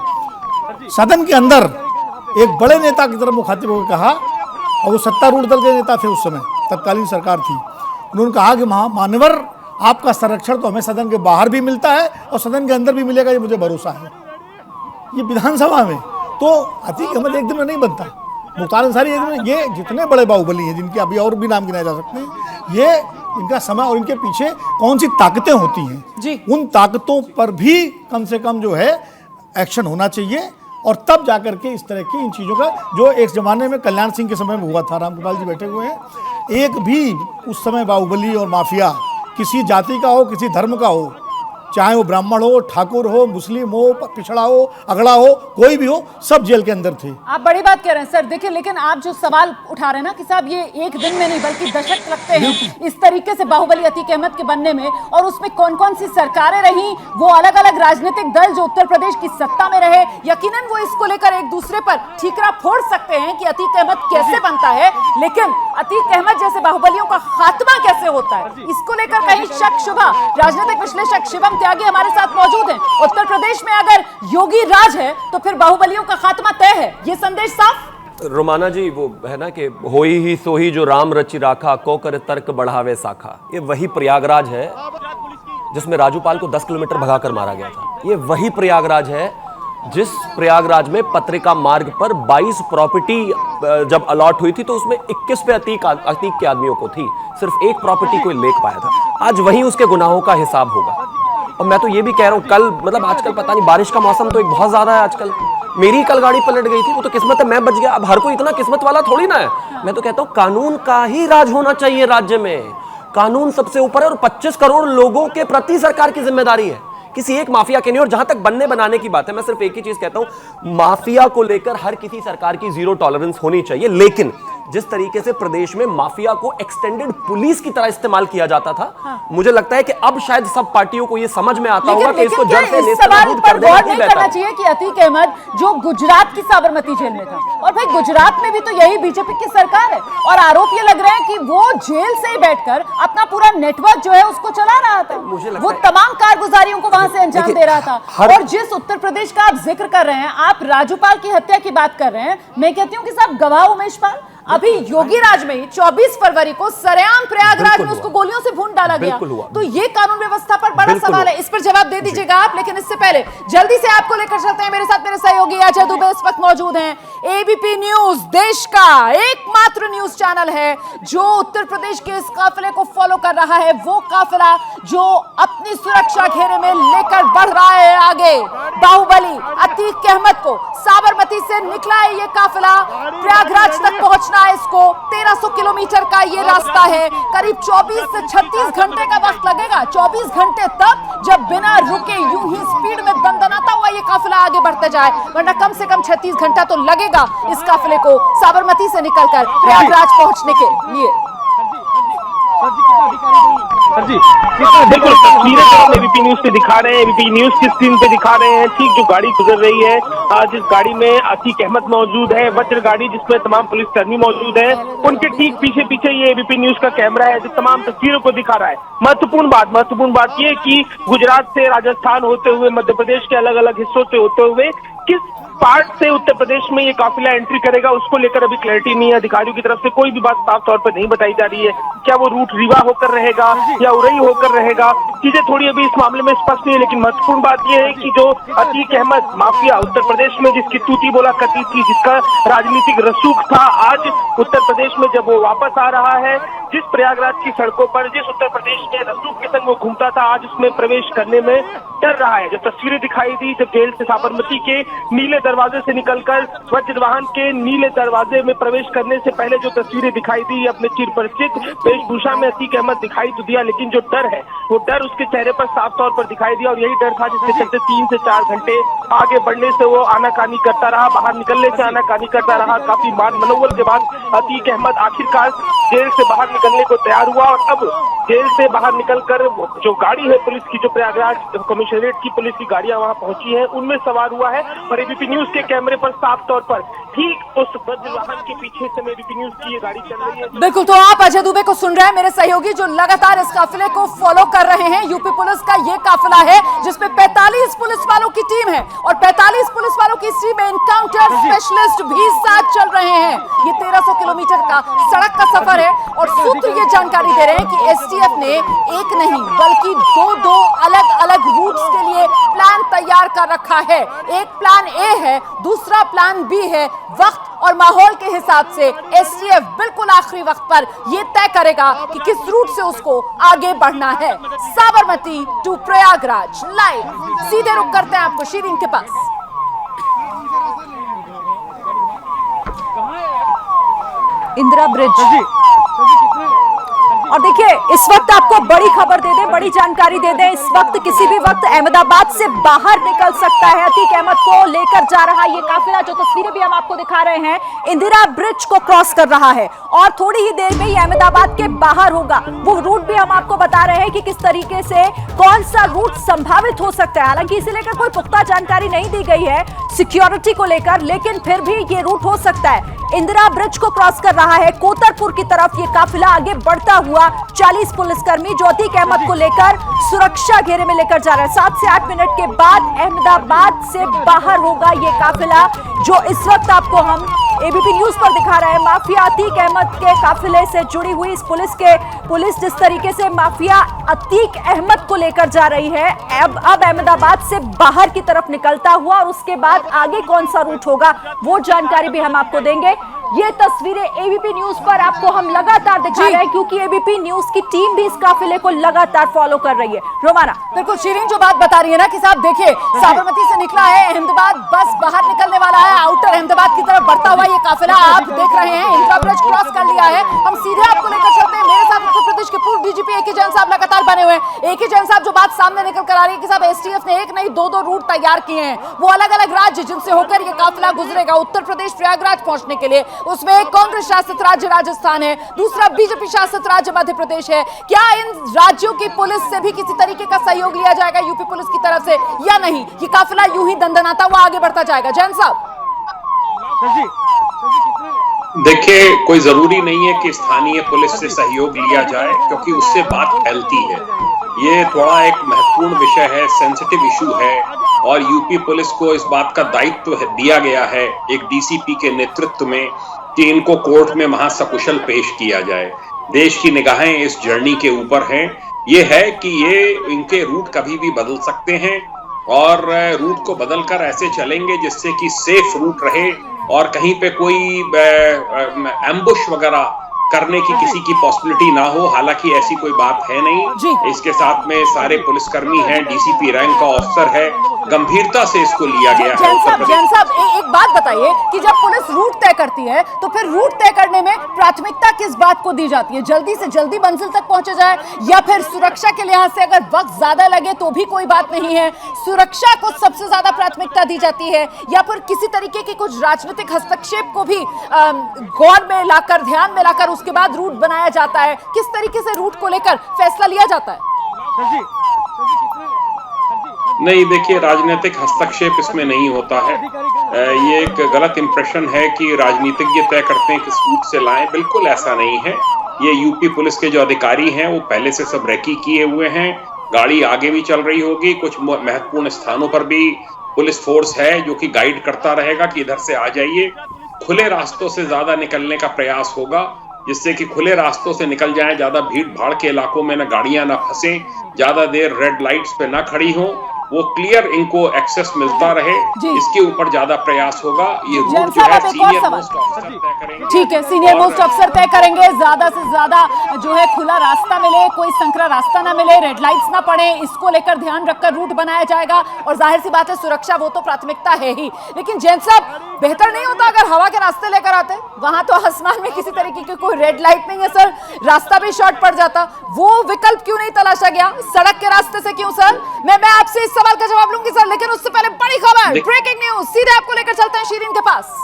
सदन के अंदर एक बड़े नेता की तरफ मुखातिब होकर कहा, और वो सत्तारूढ़ दल के नेता थे उस समय, तत्कालीन सरकार थी। उन्होंने कहा कि मान्यवर आपका संरक्षण तो हमें सदन के बाहर भी मिलता है और सदन के अंदर भी मिलेगा, ये मुझे भरोसा है। ये विधानसभा में। तो अतीक अहमद एक दिन में नहीं बनता, मुख्तार अंसारी एक दिन में। ये जितने बड़े बाहुबली हैं जिनके अभी और भी नाम गिनाए जा सकते हैं, ये इनका समय और इनके पीछे कौन सी ताकतें होती हैं जी, उन ताकतों पर भी कम से कम जो है एक्शन होना चाहिए। और तब जाकर के इस तरह की इन चीज़ों का जो एक ज़माने में कल्याण सिंह के समय में हुआ था, रामकृपाल जी बैठे हुए हैं, एक भी उस समय बाहुबली और माफिया किसी जाति का हो, किसी धर्म का हो, चाहे वो ब्राह्मण हो, ठाकुर हो, मुस्लिम हो, पिछड़ा हो, अगड़ा हो, कोई भी हो, सब जेल के अंदर थे। आप बड़ी बात कह रहे हैं सर। देखिए, लेकिन आप जो सवाल उठा रहे हैं ना कि साहब ये एक दिन में नहीं बल्कि दशक लगते हैं इस तरीके से बाहुबली अतीक अहमद के बनने में, और उसमें कौन कौन सी सरकारें रही, वो अलग अलग राजनीतिक दल जो उत्तर प्रदेश की सत्ता में रहे, यकीनन वो इसको लेकर एक दूसरे पर ठीकरा फोड़ सकते हैं कि अतीक अहमद कैसे बनता है। लेकिन अतीक अहमद जैसे बाहुबलियों का खात्मा कैसे होता है, इसको लेकर कहीं शक शुबा राजनीतिक विश्लेषक शिवम शुभम त्यागी हमारे साथ मौजूद हैं। उत्तर प्रदेश में अगर योगी राज है तो फिर बाहुबलियों का खात्मा तय है, ये संदेश साफ। रोमाना जी, वो है ना कि होई ही सोही जो राम रचि राखा, को कर तर्क बढ़ावे साखा। ये वही प्रयागराज है जिसमें राजूपाल को 10 किलोमीटर भगाकर मारा गया था। ये वही प्रयागराज है जिस प्रयागराज में पत्रिका मार्ग पर 22 प्रॉपर्टी जब अलॉट हुई थी तो उसमें 21 पे अतीक के आदमियों को थी, सिर्फ एक प्रॉपर्टी कोई लेख पाया था। आज वही उसके गुनाहों का हिसाब होगा। और मैं तो ये भी कह रहा हूँ, कल मतलब आजकल पता नहीं, बारिश का मौसम तो एक बहुत ज्यादा है आजकल। मेरी कल गाड़ी पलट गई थी, वो तो किस्मत है, मैं बच गया। अब हर कोई इतना किस्मत वाला थोड़ी ना है। मैं तो कहता हूँ कानून का ही राज होना चाहिए राज्य में। कानून सबसे ऊपर है और 25 करोड़ लोगों के प्रति सरकार की जिम्मेदारी है, किसी एक माफिया के नहीं। और जहां तक बनने बनाने की बात है, मैं सिर्फ एक ही चीज कहता हूं, माफिया को लेकर हर किसी सरकार की जीरो टॉलरेंस होनी चाहिए। लेकिन जिस तरीके से प्रदेश में माफिया को एक्सटेंडेड पुलिस की तरह इस्तेमाल किया जाता था, मुझे लगता है कि अब शायद सब पार्टियों को यह समझ में आता होगा कि इसको जड़ से सवाल पर गौर नहीं करना चाहिए कि अतीक अहमद जो गुजरात की साबरमती जेल में था, और भाई गुजरात में भी तो यही बीजेपी की सरकार है, और आरोप ये लग रहा है कि वो जेल से ही बैठकर अपना पूरा नेटवर्क जो है उसको चला रहा था, वो तमाम कारगुजारियों को वहां से अंजाम दे रहा था। और जिस उत्तर प्रदेश का आप जिक्र कर रहे हैं, आप राजूपाल की हत्या की बात कर रहे हैं, मैं कहती हूँ कि साहब गवाह उमेश पाल, अभी योगी राज में 24 फरवरी को सरेआम प्रयागराज में उसको गोलियों से भून डाला गया। तो ये कानून व्यवस्था पर बड़ा सवाल है, इस पर जवाब दे दीजिएगा आप। लेकिन इससे पहले जल्दी से आपको लेकर चलते हैं, मेरे साथ मेरे सहयोगी अजय दुबे इस वक्त मौजूद हैं। एबीपी न्यूज देश का एकमात्र न्यूज चैनल है जो उत्तर प्रदेश के इस काफिले को फॉलो कर रहा है, वो काफिला जो अपनी सुरक्षा घेरे में लेकर बढ़ रहा है आगे। बाहुबली अतीक अहमद को साबरमती से निकला है ये काफिला, प्रयागराज तक पहुंचना इसको 1300 किलोमीटर का ये रास्ता है, करीब 24 से 36 घंटे का वक्त लगेगा। 24 घंटे तक जब बिना रुके यूं ही स्पीड में दंदनाता हुआ ये काफिला आगे बढ़ते जाए, वरना कम से कम 36 घंटा तो लगेगा इस काफिले को साबरमती से निकलकर प्रयागराज पहुंचने के लिए। बिल्कुल तस्वीरें तो हम एबीपी न्यूज पे दिखा रहे हैं, एबीपी न्यूज की स्क्रीन पे दिखा रहे हैं। ठीक जो गाड़ी गुजर रही है, जिस गाड़ी में अतीक अहमद मौजूद है, वज्र गाड़ी जिसमें तमाम पुलिसकर्मी मौजूद है, उनके ठीक पीछे पीछे ये एबीपी न्यूज का कैमरा है जो तमाम तस्वीरों को दिखा रहा है। महत्वपूर्ण बात ये कि गुजरात से राजस्थान होते हुए, मध्य प्रदेश के अलग अलग हिस्सों से होते हुए किस पार्ट से उत्तर प्रदेश में ये काफिला एंट्री करेगा, उसको लेकर अभी क्लैरिटी नहीं है। अधिकारियों की तरफ से कोई भी बात साफ तौर पर नहीं बताई जा रही है। क्या वो रूट रीवा होकर रहेगा या उरई होकर रहेगा, चीजें थोड़ी अभी इस मामले में स्पष्ट नहीं है। लेकिन महत्वपूर्ण बात यह है कि जो अतीक अहमद माफिया उत्तर प्रदेश में जिसकी तूती बोला करती थी, जिसका राजनीतिक रसूख था, आज उत्तर प्रदेश में जब वो वापस आ रहा है, जिस प्रयागराज की सड़कों पर, जिस उत्तर प्रदेश के रसूख के संग वो घूमता था, आज उसमें प्रवेश करने में डर रहा है। जब तस्वीरें दिखाई दी, जब जेल से साबरमती के नीले दरवाजे से निकलकर वज्र वाहन के नीले दरवाजे में प्रवेश करने से पहले जो तस्वीरें दिखाई दी, अपने चिर परिचित वेशभूषा में अतीक अहमद दिखाई तो दिया, लेकिन जो डर है वो डर उसके चेहरे पर साफ तौर पर दिखाई दिया। और यही डर था जिसके चलते 3 से 4 घंटे आगे बढ़ने से वो आनाकानी करता रहा, बाहर निकलने से आनाकानी करता रहा। काफी मनोबल के बाद अतीक अहमद आखिरकार जेल से बाहर निकलने को तैयार हुआ। और अब जेल से बाहर निकलकर जो गाड़ी है पुलिस की, जो प्रयागराज कमिश्नरेट की पुलिस की गाड़ियां वहां पहुंची है, उनमें सवार हुआ है। और एबीपी न्यूज के कैमरे पर साफ तौर पर ठीक उस वज्र वाहन के पीछे से एबीपी न्यूज की ये गाड़ी चल रही है। बिल्कुल, तो आप अजय दुबे को सुन रहे हैं, मेरे सहयोगी जो लगातार इस काफिले को फॉलो कर रहे हैं। यूपी पुलिस का ये काफिला है जिसमें 45 पुलिस वालों की टीम है, और 45 पुलिस वालों की टीम में एनकाउंटर स्पेशलिस्ट भी साथ चल रहे हैं। ये 1300 किलोमीटर का सड़क का सफर है, और सूत्र ये जानकारी दे रहे हैं कि एसटीएफ ने एक नहीं बल्कि दो अलग अलग रूट्स के लिए प्लान तैयार कर रखा है। एक प्लान ए है, दूसरा प्लान बी है। वक्त और माहौल के हिसाब से एसटीएफ बिल्कुल आखिरी वक्त पर यह तय करेगा कि किस रूट से उसको आगे बढ़ना है। साबरमती टू प्रयागराज लाइव सीधे रुक करते हैं आपको शीरीन के पास। इंदिरा ब्रिज, और देखिए इस वक्त आपको बड़ी खबर दे दें, बड़ी जानकारी दे दें, इस वक्त किसी भी वक्त अहमदाबाद से बाहर निकल सकता है। अतीक अहमद को लेकर जा रहा ये काफिला, जो तस्वीरें भी हम आपको दिखा रहे हैं, इंदिरा ब्रिज को क्रॉस कर रहा है और थोड़ी ही देर में ही अहमदाबाद के बाहर होगा। वो रूट भी हम आपको बता रहे हैं कि किस तरीके से कौन सा रूट संभावित हो सकता है। हालांकि इसे लेकर कोई पुख्ता जानकारी नहीं दी गई है सिक्योरिटी को लेकर, लेकिन फिर भी ये रूट हो सकता है। इंदिरा ब्रिज को क्रॉस कर रहा है, कोतरपुर की तरफ ये काफिला आगे बढ़ता हुआ हुआ। 40 पुलिसकर्मी जो अतीक अहमद को लेकर सुरक्षा घेरे में लेकर जा रहे हैं। 7 से 8 मिनट के बाद अहमदाबाद से बाहर होगा ये काफिला, जो इस वक्त आपको हम एबीपी न्यूज पर दिखा रहे हैं। माफिया अतीक अहमद के काफिले से जुड़ी हुई इस पुलिस जिस तरीके से माफिया अतीक अहमद को लेकर जा रही है, अब अहमदाबाद से बाहर की तरफ निकलता हुआ, और उसके बाद आगे कौन सा रूट होगा वो जानकारी भी हम आपको देंगे। ये तस्वीरें एबीपी न्यूज पर आपको हम लगातार दिखा रहे हैं, क्योंकि एबीपी न्यूज की टीम भी इस काफिले को लगातार फॉलो कर रही है। रोमाना, बिल्कुल शीरीन जो बात बता रही है ना कि साहब देखिए, साबरमती से निकला है अहमदाबाद, बस बाहर निकलने वाला है, आउटर अहमदाबाद की तरफ बढ़ता हुआ ये काफिला आप देख रहे हैं। इंदिरा ब्रिज क्रॉस कर लिया है। हम सीधे आपको लेकर चलते हैं। मेरे साथ उत्तर प्रदेश के पूर्व डीजीपी ए के जैन साहब लगातार बने हुए हैं। ए के जैन साहब जो बात सामने निकल कर आ रही है कि साहब एसटीएफ ने एक नहीं दो रूट तैयार किए हैं, वो अलग अलग राज्य जिनसे होकर ये काफिला गुजरेगा उत्तर प्रदेश प्रयागराज पहुंचने के लिए। उसमें एक कांग्रेस शासित राज्य राजस्थान है, दूसरा बीजेपी शासित राज्य मध्य प्रदेश है। क्या इन राज्यों की पुलिस से भी किसी तरीके का सहयोग लिया जाएगा यूपी पुलिस की तरफ से या नहीं? ये काफिला यूं ही दंदनाता हुआ आगे बढ़ता जाएगा। जैन साहब, देखिए, कोई जरूरी नहीं है कि स्थानीय पुलिस से सहयोग लिया जाए, क्योंकि उससे बात फैलती है। ये थोड़ा एक महत्वपूर्ण विषय है, सेंसिटिव इशू है, और यूपी पुलिस को इस बात का दायित्व दिया गया है एक डीसीपी के नेतृत्व में कि इनको कोर्ट में वहां सकुशल पेश किया जाए। देश की निगाहें इस जर्नी के ऊपर हैं। ये है कि ये इनके रूट कभी भी बदल सकते हैं, और रूट को बदलकर ऐसे चलेंगे जिससे कि सेफ रूट रहे और कहीं पे कोई एम्बुश वगैरह करने की किसी की पॉसिबिलिटी ना हो। हालांकि ऐसी कोई बात है नहीं। इसके साथ में सारे पुलिसकर्मी हैं, डीसीपी रैंक का ऑफिसर है, गंभीरता से इसको लिया गया है। जैन साहब एक बात बताइए कि जब पुलिस रूट तय करती है तो फिर रूट तय करने में प्राथमिकता किस बात को दी जाती है? जल्दी से जल्दी मंजिल तक पहुंचा जाए, या फिर सुरक्षा के लिहाज से अगर वक्त ज्यादा लगे तो भी कोई बात नहीं है, सुरक्षा को सबसे ज्यादा प्राथमिकता दी जाती है, या फिर किसी तरीके के कुछ राजनीतिक हस्तक्षेप को भी गौर में लाकर, ध्यान में लाकर उसके बाद रूट बनाया जाता है? किस तरीके से रूट को लेकर फैसला लिया जाता है? नहीं, देखिए, राजनीतिक हस्तक्षेप इसमें नहीं होता है। ये एक गलत इंप्रेशन है कि राजनीतिज्ञ तय करते हैं किस रूट से लाएं। बिल्कुल ऐसा नहीं है। ये यूपी पुलिस के जो अधिकारी हैं वो पहले से सब रेकी किए हुए हैं। गाड़ी आगे भी चल रही होगी। कुछ महत्वपूर्ण स्थानों पर भी पुलिस फोर्स है जो कि गाइड करता रहेगा कि इधर से आ जाइए। खुले रास्तों से ज्यादा निकलने का प्रयास होगा, जिससे कि खुले रास्तों से निकल जाएं, ज्यादा भीड़ भाड़ के इलाकों में ना गाड़ियां ना फंसे, ज्यादा देर रेड लाइट्स पे ना खड़ी हो, वो क्लियर इनको एक्सेस मिलता रहे, इसके ऊपर ज्यादा प्रयास होगा। ये रूट जो है सीनियर मोस्ट ऑफिसर तय करेंगे। ठीक है, सीनियर मोस्ट ऑफिसर तय करेंगे। ज्यादा से ज्यादा जो है खुला रास्ता मिले, कोई संकरा रास्ता ना मिले, रेड लाइट्स ना पड़े, इसको लेकर ध्यान रखकर रूट बनाया जाएगा। और जाहिर सी बात है, सुरक्षा वो तो प्राथमिकता है ही। लेकिन जैन साहब, बेहतर नहीं होता अगर हवा के रास्ते लेकर आते? वहां तो आसमान में किसी तरीके की कोई रेड लाइट नहीं है सर, रास्ता भी शॉर्ट पड़ जाता। वो विकल्प क्यों नहीं तलाशा गया? सड़क के रास्ते से क्यों सर? मैं आपसे इस सवाल का जवाब लूंगी सर, लेकिन उससे पहले बड़ी खबर, ब्रेकिंग न्यूज, सीधे आपको लेकर चलते हैं शीरीन के पास।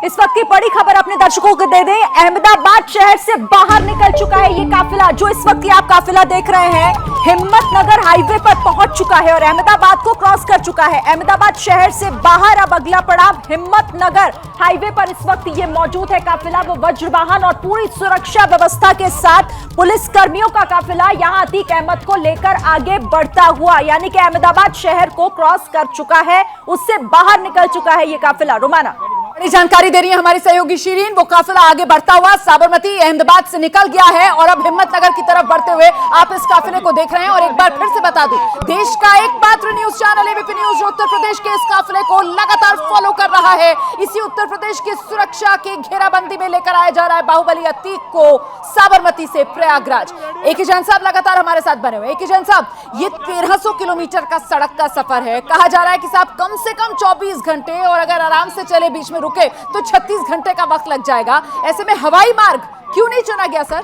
इस वक्त की बड़ी खबर अपने दर्शकों को दे दें। अहमदाबाद शहर से बाहर निकल चुका है ये काफिला। जो इस वक्त आप काफिला देख रहे हैं, हिम्मतनगर हाईवे पर पहुंच चुका है और अहमदाबाद को क्रॉस कर चुका है। अहमदाबाद शहर से बाहर अब अगला पड़ाव हिम्मतनगर हाईवे पर इस वक्त ये मौजूद है काफिला। वो वज्रवाहन और पूरी सुरक्षा व्यवस्था के साथ पुलिस कर्मियों का काफिला यहां अतीक अहमद को लेकर आगे बढ़ता हुआ, यानी कि अहमदाबाद शहर को क्रॉस कर चुका है, उससे बाहर निकल चुका है ये काफिला। रोमाना, बड़ी जानकारी दे रही है हमारी सहयोगी शीरीन। वो काफिला आगे बढ़ता हुआ साबरमती अहमदाबाद से निकल गया है और अब हिम्मतनगर की तरफ बढ़ते हुए आप इस काफिले को देख रहे हैं। और एक बार फिर से बता दूं, देश का एकमात्र news channel ABP news Uttar Pradesh के इस काफिले को लगातार फॉलो कर रहा है। इसी उत्तर प्रदेश की सुरक्षा की घेराबंदी में लेकर आया जा रहा है बाहुबली अतीक को साबरमती से प्रयागराज। ए.के. जैन साहब लगातार हमारे साथ बने हुए। ए.के. जैन साहब, ये 1300 किलोमीटर का सड़क का सफर है। कहा जा रहा है कि साहब कम से कम 24 घंटे, और अगर आराम से चले बीच में रुके तो 36 घंटे का वक्त लग जाएगा। ऐसे में हवाई मार्ग क्यों नहीं चुना गया सर?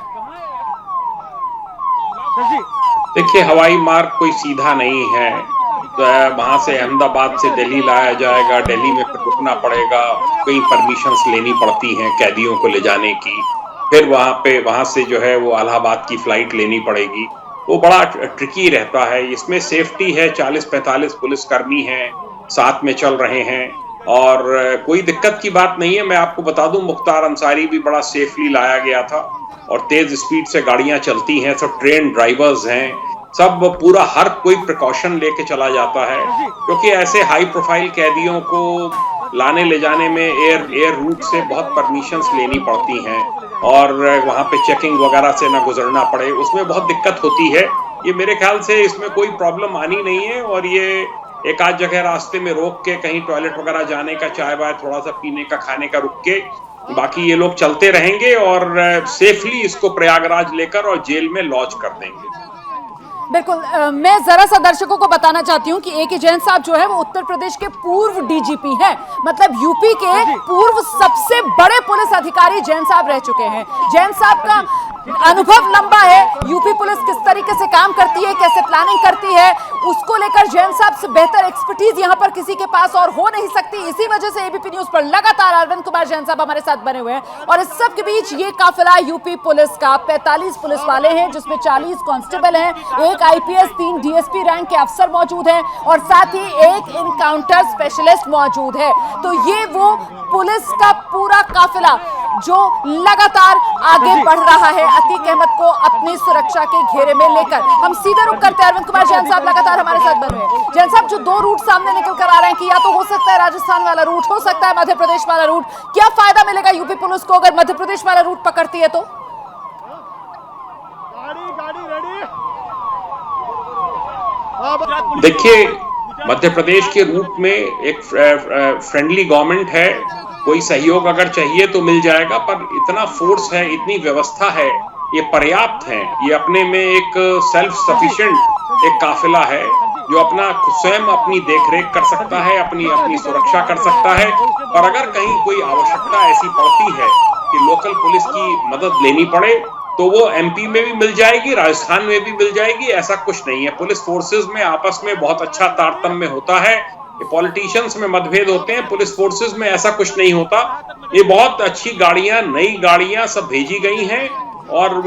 देखिए, हवाई मार्ग कोई सीधा नहीं है। वहां से अहमदाबाद से दिल्ली लाया जाएगा, दिल्ली में फिर रुकना पड़ेगा, कई परमिशंस लेनी पड़ती हैं कैदियों को ले जाने की, फिर वहां से जो है वो इलाहाबाद की फ्लाइट लेनी पड़ेगी। वो बड़ा ट्रिकी रहता है। इसमें सेफ्टी है, 40-45 पुलिसकर्मी हैं, साथ में चल रहे हैं, और कोई दिक्कत की बात नहीं है। मैं आपको बता दूं, मुख्तार अंसारी भी बड़ा सेफली लाया गया था और तेज स्पीड से गाड़ियां चलती हैं, सब ट्रेन ड्राइवर्स हैं, सब पूरा हर कोई प्रिकॉशन लेके चला जाता है, क्योंकि ऐसे हाई प्रोफाइल कैदियों को लाने ले जाने में एयर रूट से बहुत परमिशंस लेनी पड़ती हैं और वहां पे चेकिंग वगैरह से ना गुजरना पड़े, उसमें बहुत दिक्कत होती है। ये मेरे ख्याल से इसमें कोई प्रॉब्लम आनी नहीं है और ये एक आध जगह रास्ते में रोक के कहीं टॉयलेट वगैरह जाने का, चाय वाय थोड़ा सा पीने का, खाने का रुक के, बाकी ये लोग चलते रहेंगे और सेफली इसको प्रयागराज लेकर और जेल में लॉन्च कर देंगे। बिल्कुल, मैं जरा सा दर्शकों को बताना चाहती हूँ कि A.K. जैन साहब जो है वो उत्तर प्रदेश के पूर्व डीजीपी हैं, मतलब यूपी के पूर्व सबसे बड़े पुलिस अधिकारी जैन साहब रह चुके हैं। जैन साहब का अनुभव लंबा है, यूपी पुलिस किस तरीके से काम करती है, कैसे प्लानिंग करती है, उसको लेकर जैन साहब से बेहतर एक्सपर्टीज यहाँ पर किसी के पास और हो नहीं सकती। इसी वजह से एबीपी न्यूज पर लगातार अरविंद कुमार जैन साहब हमारे साथ बने हुए हैं और इस सब के बीच ये काफिला यूपी पुलिस का 45 पुलिस वाले हैं, जिसमें 40 कांस्टेबल हैं, एक आईपीएस, 3 डीएसपी रैंक के अफसर मौजूद हैं और साथ ही एक इनकाउंटर स्पेशलिस्ट मौजूद है। तो ये वो पुलिस का पूरा काफिला जो लगातार आगे बढ़ रहा है अतीक अहमद को अपनी सुरक्षा के घेरे में लेकर। हम सीधे रुक करते हैं, अरविंद कुमार जैन साहब लगातार हमारे साथ बने हुए हैं। जैन साहब, जो 2 रूट सामने निकल कर आ रहे हैं कि या तो हो सकता है राजस्थान वाला रूट, हो सकता है मध्य प्रदेश वाला रूट, क्या फायदा मिलेगा यूपी पुलिस को अगर मध्य प्रदेश वाला रूट पकड़ती है तो? देखिए, मध्य प्रदेश के रूट में एक फ्रेंडली गवर्नमेंट है, कोई सहयोग अगर चाहिए तो मिल जाएगा, पर इतना फोर्स है, इतनी व्यवस्था है, ये पर्याप्त है। ये अपने में एक सेल्फ सफिशिएंट एक काफिला है जो अपना स्वयं अपनी देखरेख कर सकता है, अपनी सुरक्षा कर सकता है। और अगर कहीं कोई आवश्यकता ऐसी पड़ती है कि लोकल पुलिस की मदद लेनी पड़े तो वो एमपी में भी मिल जाएगी, राजस्थान में भी मिल जाएगी, ऐसा कुछ नहीं है। पुलिस फोर्सेस में आपस में बहुत अच्छा तारतम्य होता है। पॉलिटिशियंस में मतभेद होते हैं, पुलिस फोर्सेस में ऐसा कुछ नहीं होता। ये बहुत अच्छी गाड़ियां, नई गाड़ियां सब भेजी गई हैं और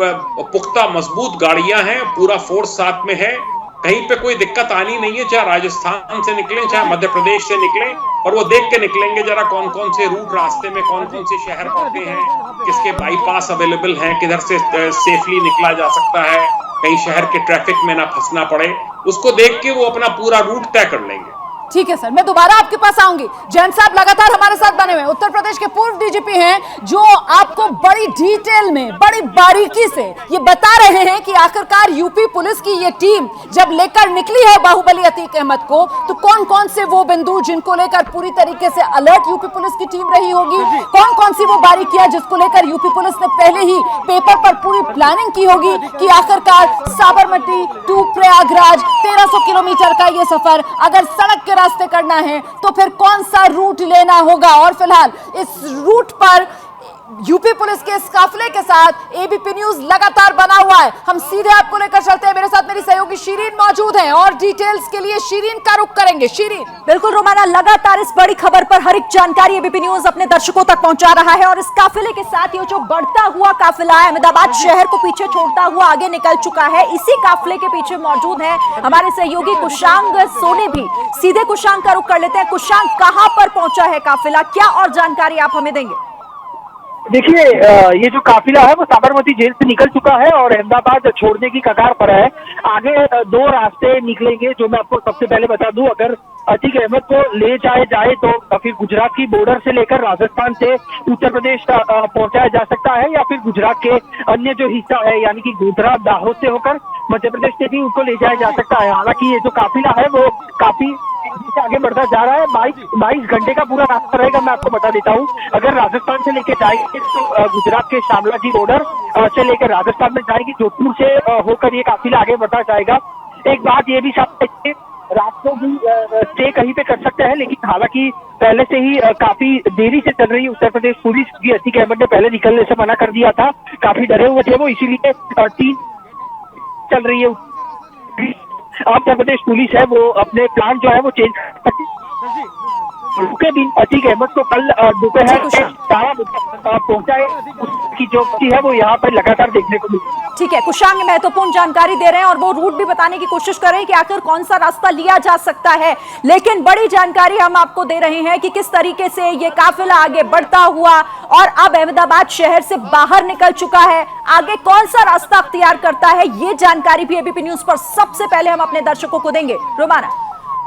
पुख्ता मजबूत गाड़ियां हैं, पूरा फोर्स साथ में है, कहीं पे कोई दिक्कत आनी नहीं है। चाहे राजस्थान से निकले, चाहे मध्य प्रदेश से निकले, और वो देख के निकलेंगे जरा कौन कौन से रूट रास्ते में कौन कौन से शहर पड़ते हैं, किसके बाईपास अवेलेबल हैं, किधर से सेफली निकला जा सकता है, कहीं शहर के ट्रैफिक में ना फंसना पड़े, उसको देख के वो अपना पूरा रूट तय कर लेंगे। ठीक है सर, मैं दोबारा आपके पास आऊंगी। जैन साहब लगातार हमारे साथ बने हुए हैं, उत्तर प्रदेश के पूर्व डीजीपी हैं, जो आपको बड़ी डिटेल में, बड़ी बारीकी से ये बता रहे हैं कि आखिरकार यूपी पुलिस की ये टीम जब लेकर निकली है बाहुबली अतीक अहमद को, तो कौन कौन से वो बिंदु जिनको लेकर पूरी तरीके से अलर्ट यूपी पुलिस की टीम रही होगी, कौन कौन सी वो बारीकियां जिसको लेकर यूपी पुलिस ने पहले ही पेपर पर पूरी प्लानिंग की होगी कि आखिरकार साबरमती टू प्रयागराज 1300 किलोमीटर का ये सफर अगर सड़क के रास्ते करना है तो फिर कौन सा रूट लेना होगा। और फिलहाल इस रूट पर यूपी पुलिस के इस काफिले के साथ एबीपी न्यूज लगातार बना हुआ है। हम सीधे आपको लेकर चलते हैं, मेरे साथ मेरी सहयोगी शीरीन मौजूद हैं और डिटेल्स के लिए शीरीन का रुख करेंगे। शीरीन। बिल्कुल रोमाना, लगातार इस बड़ी खबर पर हर एक जानकारी एबीपी न्यूज अपने दर्शकों तक पहुंचा रहा है और इस काफिले के साथ ये जो बढ़ता हुआ काफिला है अहमदाबाद शहर को पीछे छोड़ता हुआ आगे निकल चुका है। इसी काफिले के पीछे मौजूद है हमारे सहयोगी कुशांग सोनी भी। सीधे कुशांग का रुख कर लेते हैं। कुशांग, कहां पर पहुंचा है काफिला, क्या और जानकारी आप हमें देंगे? देखिए, ये जो काफिला है वो साबरमती जेल से निकल चुका है और अहमदाबाद छोड़ने की कगार पर है। आगे 2 रास्ते निकलेंगे, जो मैं आपको सबसे पहले बता दूं। अगर अतीक अहमद को ले जाए तो फिर गुजरात की बॉर्डर से लेकर राजस्थान से उत्तर प्रदेश पहुंचाया जा सकता है, या फिर गुजरात के अन्य जो हिस्सा है यानी कि गोधरा, दाहोद से होकर मध्य प्रदेश से भी उनको ले जाया जा सकता है। हालांकि ये जो काफिला है वो काफी आगे बढ़ता जा रहा है। 22 घंटे का पूरा रास्ता रहेगा। मैं आपको बता देता हूँ, अगर राजस्थान से लेकर जाएंगे तो गुजरात के शामला जी बॉर्डर से लेकर राजस्थान में जाएगी, जोधपुर से होकर ये काफिला आगे बढ़ता जाएगा। एक बात ये भी सामने, रात को भी स्टे कहीं पे कर सकते हैं, लेकिन हालांकि पहले से ही काफी देरी से चल रही है उत्तर प्रदेश पुलिस की। अतीक अहमद ने पहले निकलने से मना कर दिया था, काफी डरे हुए थे वो, इसीलिए टीम चल रही है। उत्तर प्रदेश पुलिस है वो अपने प्लान जो है वो चेंज कर सकती है। रुके भी अतीक अहमद को कल दोपहर के 12 बजे पहुंचाए की जो है वो यहाँ पर लगातार देखने को मिली। ठीक है, कुशांग महत्वपूर्ण जानकारी दे रहे हैं और वो रूट भी बताने की कोशिश कर रहे हैं कि आखिर कौन सा रास्ता लिया जा सकता है। लेकिन बड़ी जानकारी हम आपको दे रहे हैं कि किस तरीके से ये काफिला आगे बढ़ता हुआ और अब अहमदाबाद शहर से बाहर निकल चुका है, आगे कौन सा रास्ता अख्तियार करता है, ये जानकारी भी एबीपी न्यूज पर सबसे पहले हम अपने दर्शकों को देंगे। रोमाना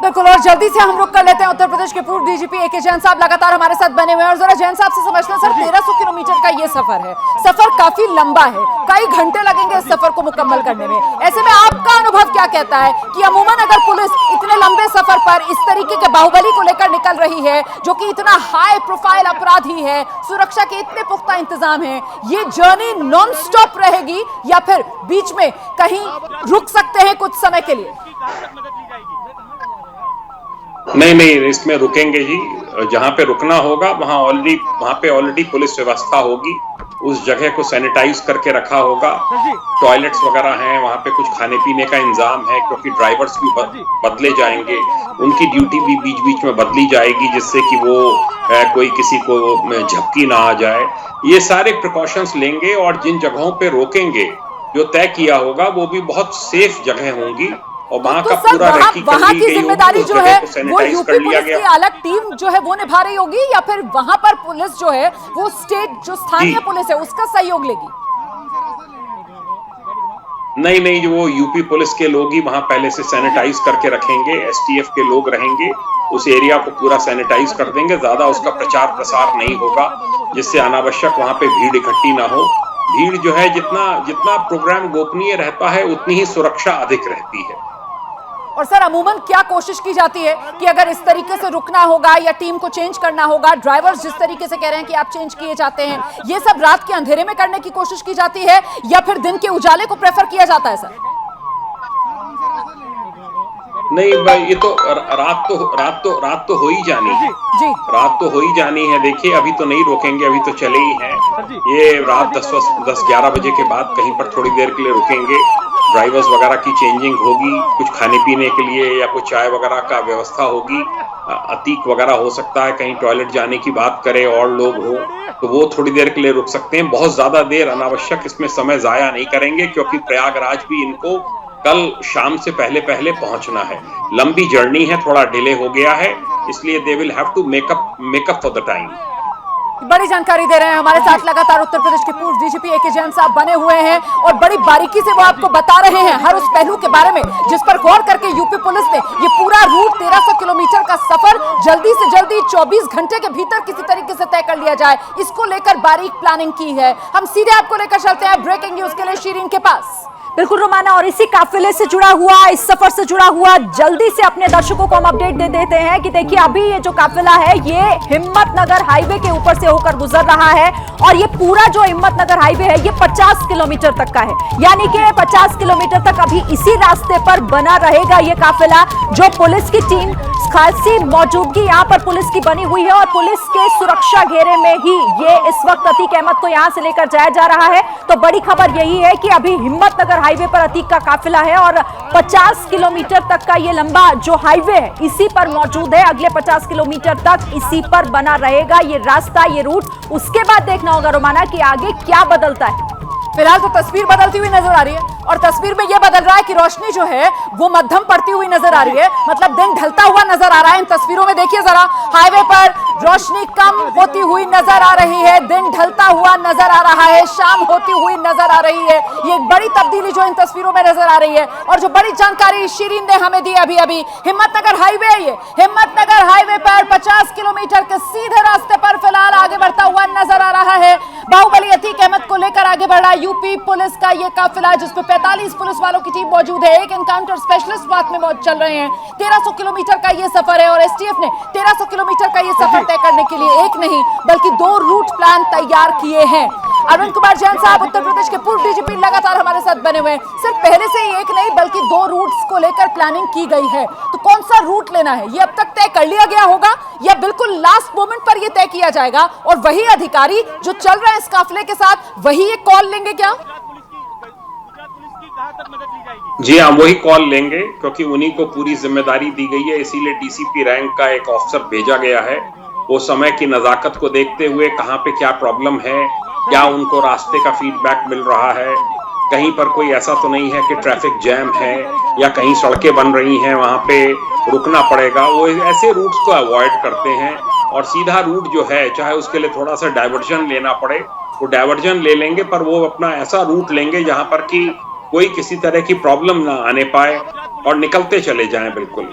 बिल्कुल, और जल्दी से हम रुक कर लेते हैं उत्तर प्रदेश के पूर्व डीजीपी एके जैन साहब लगातार हमारे साथ बने हुए हैं और जरा जैन साहब से समझते हैं सर, 1300 किलोमीटर का ये सफर है, सफर काफी लंबा है, कई घंटे लगेंगे इस सफर को मुकम्मल करने में। ऐसे में आपका अनुभव क्या कहता है कि अमूमन अगर पुलिस इतने लंबे सफर पर इस तरीके के बाहुबली को लेकर निकल रही है, जो कि इतना हाई प्रोफाइल अपराधी है, सुरक्षा के इतने पुख्ता इंतजाम है, ये जर्नी नॉन स्टॉप रहेगी या फिर बीच में कहीं रुक सकते हैं कुछ समय के लिए? नहीं, इसमें रुकेंगे ही, जहां पे रुकना होगा वहां पे ऑलरेडी पुलिस व्यवस्था होगी, उस जगह को सैनिटाइज करके रखा होगा, टॉयलेट्स वगैरह हैं, वहां पे कुछ खाने पीने का इंतजाम है, क्योंकि ड्राइवर्स भी बदले जाएंगे, उनकी ड्यूटी भी बीच बीच में बदली जाएगी जिससे कि वो कोई किसी को झपकी ना आ जाए। ये सारे प्रिकॉशंस लेंगे और जिन जगहों पे रोकेंगे जो तय किया होगा वो भी बहुत सेफ जगह होंगी और वहां का पूरा वहां की जिम्मेदारी जो है वो यूपी पुलिस की अलग टीम जो है वो निभा रही होगी या फिर वहां पर पुलिस जो है वो स्टेट जो स्थानीय पुलिस है उसका सहयोग लेगी? नहीं, वो यूपी पुलिस के लोग ही वहां पहले से सैनिटाइज करके रखेंगे, एसटीएफ के लोग रहेंगे, उस एरिया को पूरा सैनिटाइज कर देंगे, ज्यादा उसका प्रचार प्रसार नहीं होगा जिससे अनावश्यक वहां पे भीड़ इकट्ठी ना हो। भीड़ जो है जितना प्रोग्राम गोपनीय रहता है उतनी ही सुरक्षा अधिक रहती है। और सर अमूमन क्या कोशिश की जाती है कि अगर इस तरीके से रुकना होगा या टीम को चेंज करना होगा, ड्राइवर्स जिस तरीके से कह रहे हैं कि आप चेंज किए जाते हैं, ये सब रात के अंधेरे में करने की कोशिश की जाती है या फिर दिन के उजाले को प्रेफर किया जाता है सर? नहीं भाई, ये तो रात तो हो ही जानी है जी, रात तो हो ही जानी है। देखिए अभी तो नहीं रोकेंगे, अभी तो चले ही हैं, ये रात 10-11 बजे के बाद कहीं पर थोड़ी देर के लिए रुकेंगे, ड्राइवर्स वगैरह की चेंजिंग होगी, कुछ खाने पीने के लिए या कुछ चाय वगैरह का व्यवस्था होगी, अतीक वगैरह हो सकता है कहीं टॉयलेट जाने की बात करे और लोग हो तो वो थोड़ी देर के लिए रुक सकते हैं। बहुत ज्यादा देर अनावश्यक इसमें समय जाया नहीं करेंगे क्योंकि प्रयागराज भी इनको कल शाम से पहले पहुंचना है, लंबी जर्नी है, थोड़ा डिले हो गया है, इसलिए they will have to make up for the time. बड़ी जानकारी दे रहे हैं हमारे साथ लगातार उत्तर प्रदेश के पूर्व डीजीपी एके जैन साहब बने हुए हैं और बड़ी बारीकी से वो आपको बता रहे हैं हर उस पहलू के बारे में जिस पर गौर करके यूपी पुलिस ने ये पूरा रूट 1300 किलोमीटर का सफर जल्दी से जल्दी 24 घंटे के भीतर किसी तरीके से तय कर लिया जाए, इसको लेकर बारीक प्लानिंग की है। हम सीधे आपको लेकर चलते हैं ब्रेकिंग न्यूज के लिए शिरीन के पास। बिल्कुल रोमाना, और इसी काफिले से जुड़ा हुआ, इस सफर से जुड़ा हुआ जल्दी से अपने दर्शकों को हम अपडेट दे देते हैं कि देखिए अभी ये जो काफिला है ये हिम्मतनगर हाईवे के ऊपर से होकर गुजर रहा है और ये पूरा जो हिम्मतनगर हाईवे है ये 50 किलोमीटर तक का है, यानी कि 50 किलोमीटर तक अभी इसी रास्ते पर बना रहेगा ये काफिला। जो पुलिस की टीम खासी मौजूदगी यहाँ पर पुलिस की बनी हुई है और पुलिस के सुरक्षा घेरे में ही ये इस वक्त अतीक अहमद को यहाँ से लेकर जाया जा रहा है। तो बड़ी खबर यही है कि अभी हिम्मतनगर हाईवे पर अतीक का काफिला है और 50 किलोमीटर तक का ये लंबा जो हाईवे है इसी पर मौजूद है, अगले 50 किलोमीटर तक इसी पर बना रहेगा ये रास्ता, ये रूट। उसके बाद देखना होगा रोमाना कि आगे क्या बदलता है। फिलहाल तो तस्वीर बदलती हुई नजर आ रही है और तस्वीर में यह बदल रहा है कि रोशनी जो है वो मध्यम पड़ती हुई नजर आ रही है, मतलब दिन ढलता हुआ नजर आ रहा है। इन तस्वीरों में देखिए जरा, हाईवे पर रोशनी कम होती हुई नजर आ रही है, दिन ढलता हुआ नजर आ रहा है, शाम होती हुई नजर आ रही है। ये एक बड़ी तब्दीली जो इन तस्वीरों में नजर आ रही है और जो बड़ी जानकारी शिरीन ने हमें दी अभी हिम्मतनगर हाईवे है, ये हिम्मतनगर हाईवे पर 50 किलोमीटर के सीधे रास्ते पर फिलहाल आगे बढ़ता हुआ नजर आ रहा है। बाहुबली अतीक अहमद को लेकर आगे बढ़ रहा यूपी पुलिस का ये काफिला जिसमें 45 पुलिस वालों की टीम मौजूद है, एक एनकाउंटर स्पेशलिस्ट साथ में चल रहे हैं। 1300 किलोमीटर का ये सफर है और एसटीएफ ने 1300 किलोमीटर का ये सफर तय करने के लिए एक नहीं बल्कि 2 रूट प्लान तैयार किए हैं। अरविंद कुमार जैन साहब उत्तर प्रदेश के पूर्व डीजीपी लगातार हमारे साथ बने हुए हैं। सिर्फ पहले से ही एक नहीं बल्कि 2 रूट्स को लेकर प्लानिंग की गई है, तो कौन सा रूट लेना है ये अब तक तय कर लिया गया होगा या बिल्कुल लास्ट मोमेंट पर ये तय किया जाएगा और वही अधिकारी जो चल रहे हैं इस काफिले के साथ वही ये कॉल लेंगे क्या? कहां तक मदद ली जाएगी? जी हाँ, वही कॉल लेंगे क्योंकि उन्हीं को पूरी जिम्मेदारी दी गई है, इसीलिए डीसीपी रैंक का एक ऑफिसर भेजा गया है। वो समय की नजाकत को देखते हुए कहाँ पे क्या प्रॉब्लम है, क्या उनको रास्ते का फीडबैक मिल रहा है, कहीं पर कोई ऐसा तो नहीं है कि ट्रैफिक जैम है या कहीं सड़कें बन रही हैं वहां पे रुकना पड़ेगा, वो ऐसे रूट्स को अवॉइड करते हैं और सीधा रूट जो है चाहे उसके लिए थोड़ा सा डाइवर्जन लेना पड़े वो डाइवर्जन ले लेंगे, पर वो अपना ऐसा रूट लेंगे जहां पर कि कोई किसी तरह की प्रॉब्लम ना आने पाए और निकलते चले जाएं। बिल्कुल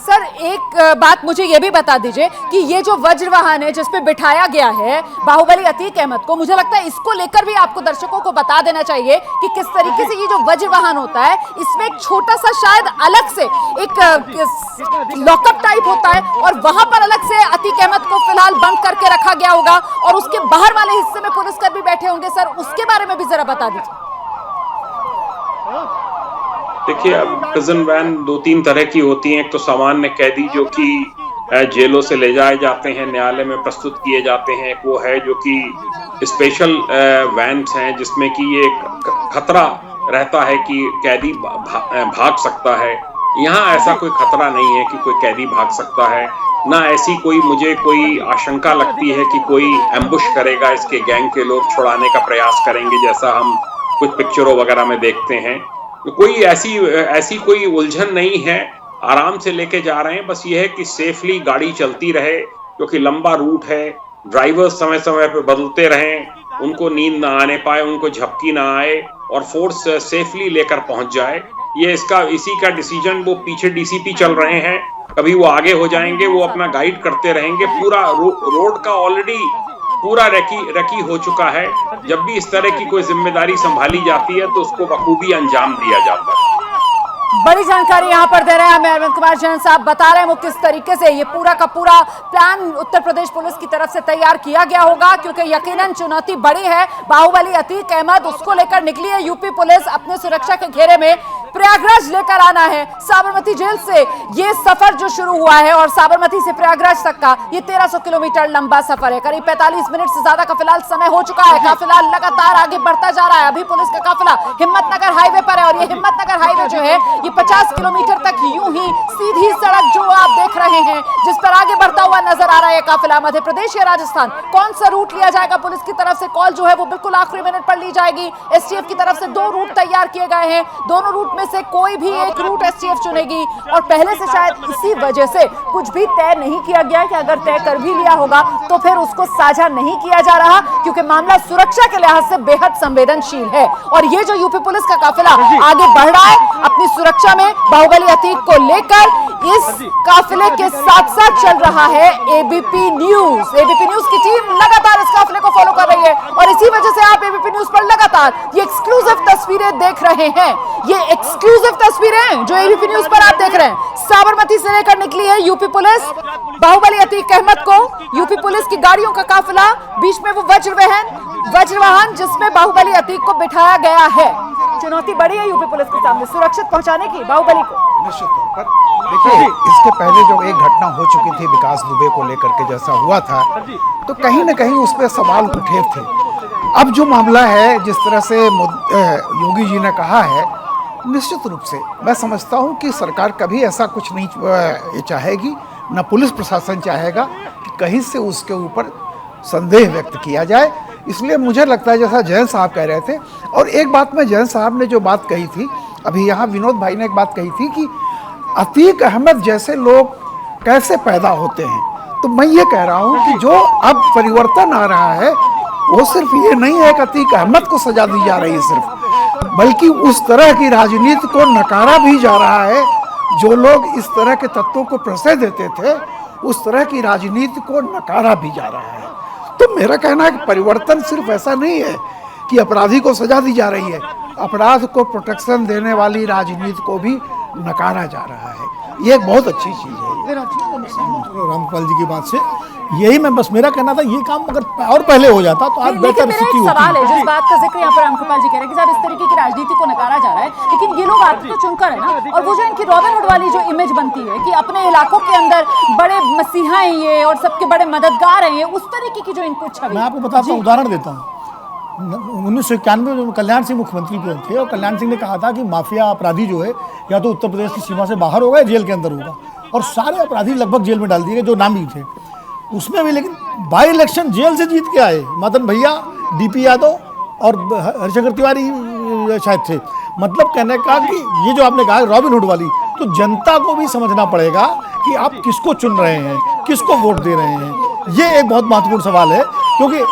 सर एक बात मुझे ये भी बता दीजिए कि ये जो वज्र वाहन है जिसपे बिठाया गया है बाहुबली अतीक अहमद को, मुझे लगता है इसको लेकर भी आपको दर्शकों को बता देना चाहिए कि किस तरीके से ये जो वज्र वाहन होता है इसमें एक छोटा सा शायद अलग से एक लॉकअप टाइप होता है और वहां पर अलग से अतीक अहमद को फिलहाल बंद करके रखा गया होगा और उसके बाहर वाले हिस्से में पुलिसकर्मी बैठे होंगे। सर उसके बारे में भी जरा बता दीजिए। देखिए, अब प्रिजन वैन दो तीन तरह की होती हैं। एक तो सामान्य कैदी जो कि जेलों से ले जाए जाते हैं, न्यायालय में प्रस्तुत किए जाते हैं। एक वो है जो कि स्पेशल वैन्स हैं जिसमें कि ये खतरा रहता है कि कैदी भाग सकता है। यहाँ ऐसा कोई खतरा नहीं है कि कोई कैदी भाग सकता है, ना ऐसी मुझे कोई आशंका लगती है कि कोई एम्बुश करेगा, इसके गैंग के लोग छुड़ाने का प्रयास करेंगे जैसा हम कुछ पिक्चरों वगैरह में देखते हैं। तो कोई ऐसी कोई उलझन नहीं है, आराम से लेके जा रहे हैं। बस ये है कि सेफली गाड़ी चलती रहे क्योंकि लंबा रूट है, ड्राइवर्स समय समय पे बदलते रहें, उनको नींद ना आने पाए, उनको झपकी ना आए और फोर्स सेफली लेकर पहुंच जाए। ये इसी का डिसीजन वो पीछे डीसीपी चल रहे हैं, कभी वो आगे हो जाएंगे, वो अपना गाइड करते रहेंगे। पूरा रोड का ऑलरेडी पूरा रकी हो चुका है। जब भी इस तरह की कोई जिम्मेदारी संभाली जाती है तो उसको बखूबी अंजाम दिया जाता है। बड़ी जानकारी यहां पर दे रहे हैं हमें अरविंद कुमार जैन साहब, बता रहे हैं वो किस तरीके से ये पूरा का पूरा प्लान उत्तर प्रदेश पुलिस की तरफ से तैयार किया गया होगा क्योंकि यकीनन चुनौती बड़ी है। बाहुबली अतीक अहमद उसको लेकर निकली है यूपी पुलिस अपने सुरक्षा के घेरे में। प्रयागराज लेकर आना है, साबरमती जेल से ये सफर जो शुरू हुआ है और साबरमती से प्रयागराज तक का ये 1300 किलोमीटर लंबा सफर है। करीब 45 मिनट से ज्यादा का फिलहाल समय हो चुका है। काफिला लगातार आगे बढ़ता जा रहा है। अभी पुलिस का काफिला हिम्मतनगर हाईवे पर है और ये हिम्मतनगर हाईवे जो है ये 50 किलोमीटर तक यूं ही सीधी सड़क जो आप देख रहे हैं जिस पर आगे बढ़ता हुआ नजर आ रहा है काफिला। मध्य प्रदेश या राजस्थान कौन सा रूट लिया जाएगा, पुलिस की तरफ से कॉल जो है वो बिल्कुल आखिरी मिनट पर ली जाएगी। एसटीएफ की तरफ से 2 रूट तैयार किए गए हैं, दोनों रूट में से कोई भी एक रूट एसटीएफ चुनेगी और पहले से शायद इसी वजह से कुछ भी तय नहीं किया गया कि अगर तय कर भी लिया होगा तो फिर उसको साझा नहीं किया जा रहा क्योंकि मामला सुरक्षा के लिहाज से बेहद संवेदनशील है। और ये जो यूपी पुलिस का काफिला आगे बढ़ रहा है अपनी सुरक्षा में बाहुबली अतीक को लेकर, इस काफिले के साथ साथ चल रहा है एबीपी न्यूज। एबीपी न्यूज की टीम लगातार इस काफिले को फॉलो कर रही है और इसी वजह से आप एबीपी न्यूज पर लगातार ये एक्सक्लूसिव तस्वीरें देख रहे हैं। ये एक्सक्लूसिव तस्वीरें जो एबीपी न्यूज पर आप देख रहे हैं, साबरमती से लेकर निकली है यूपी पुलिस बाहुबली अतीक अहमद को। यूपी पुलिस की गाड़ियों का काफिला, बीच में वो वज्र वाहन जिसमें बाहुबली अतीक को बिठाया गया है। चुनौती बड़ी है यूपी पुलिस के सामने सुरक्षित पहुंचाने की बाहुबली को। निश्चित तौर पर देखिए, इसके पहले जो एक घटना हो चुकी थी विकास दुबे को लेकर के जैसा हुआ था तो कहीं न कहीं उस पर सवाल उठे थे। अब जो मामला है जिस तरह से योगी जी ने कहा है, निश्चित रूप से मैं समझता हूं कि सरकार कभी ऐसा कुछ नहीं चाहेगी, न पुलिस प्रशासन चाहेगा कि कहीं से उसके ऊपर संदेह व्यक्त किया जाए। इसलिए मुझे लगता है जैसा जैन साहब कह रहे थे, और एक बात में जैन साहब ने जो बात कही थी, अभी यहाँ विनोद भाई ने एक बात कही थी कि अतीक अहमद जैसे लोग कैसे पैदा होते हैं, तो मैं ये कह रहा हूँ कि जो अब परिवर्तन आ रहा है वो सिर्फ ये नहीं है कि अतीक अहमद को सजा दी जा रही है सिर्फ, बल्कि उस तरह की राजनीति को नकारा भी जा रहा है। जो लोग इस तरह के तत्वों को प्रश्रय देते थे उस तरह की राजनीति को नकारा भी जा रहा है। तो मेरा कहना है कि परिवर्तन सिर्फ ऐसा नहीं है कि अपराधी को सजा दी जा रही है, अपराध को प्रोटेक्शन देने वाली राजनीति को भी नकारा जा रहा है। ये एक बहुत अच्छी चीज़ है। रामपाल जी की बात से यही मैं बस मेरा कहना था, ये काम अगर और पहले हो जाता तो आज बेहतर स्थिति होती। सवाल है जिस बात का जिक्र यहाँ पर रामकृपाल जी कह रहे हैं कि साहब इस तरीके की राजनीति को नकारा जा रहा है, लेकिन ये लोग आते तो चुनकर है ना, और वो जो इनकी रॉबिनहुड वाली जो इमेज बनती है कि अपने इलाकों के अंदर बड़े मसीहा हैं ये और सबके बड़े मददगार हैं ये, उस तरीके की जो इनपुट छवि। मैं आपको बताता हूँ, उदाहरण देता हूँ। 1991 में कल्याण सिंह मुख्यमंत्री थे और कल्याण सिंह ने कहा था कि माफिया अपराधी जो है या तो उत्तर प्रदेश की सीमा से बाहर होगा या जेल के अंदर होगा, और सारे अपराधी लगभग जेल में डाल दिए गए जो नामी थे उसमें भी। लेकिन बाई इलेक्शन जेल से जीत के आए मदन भैया, डीपी यादव और हरिशंकर तिवारी शायद थे। मतलब कहने का कि ये जो आपने कहा रॉबिन हुड वाली, तो जनता को भी समझना पड़ेगा कि आप किसको चुन रहे हैं, किसको वोट दे रहे हैं। ये एक बहुत महत्वपूर्ण सवाल है, क्योंकि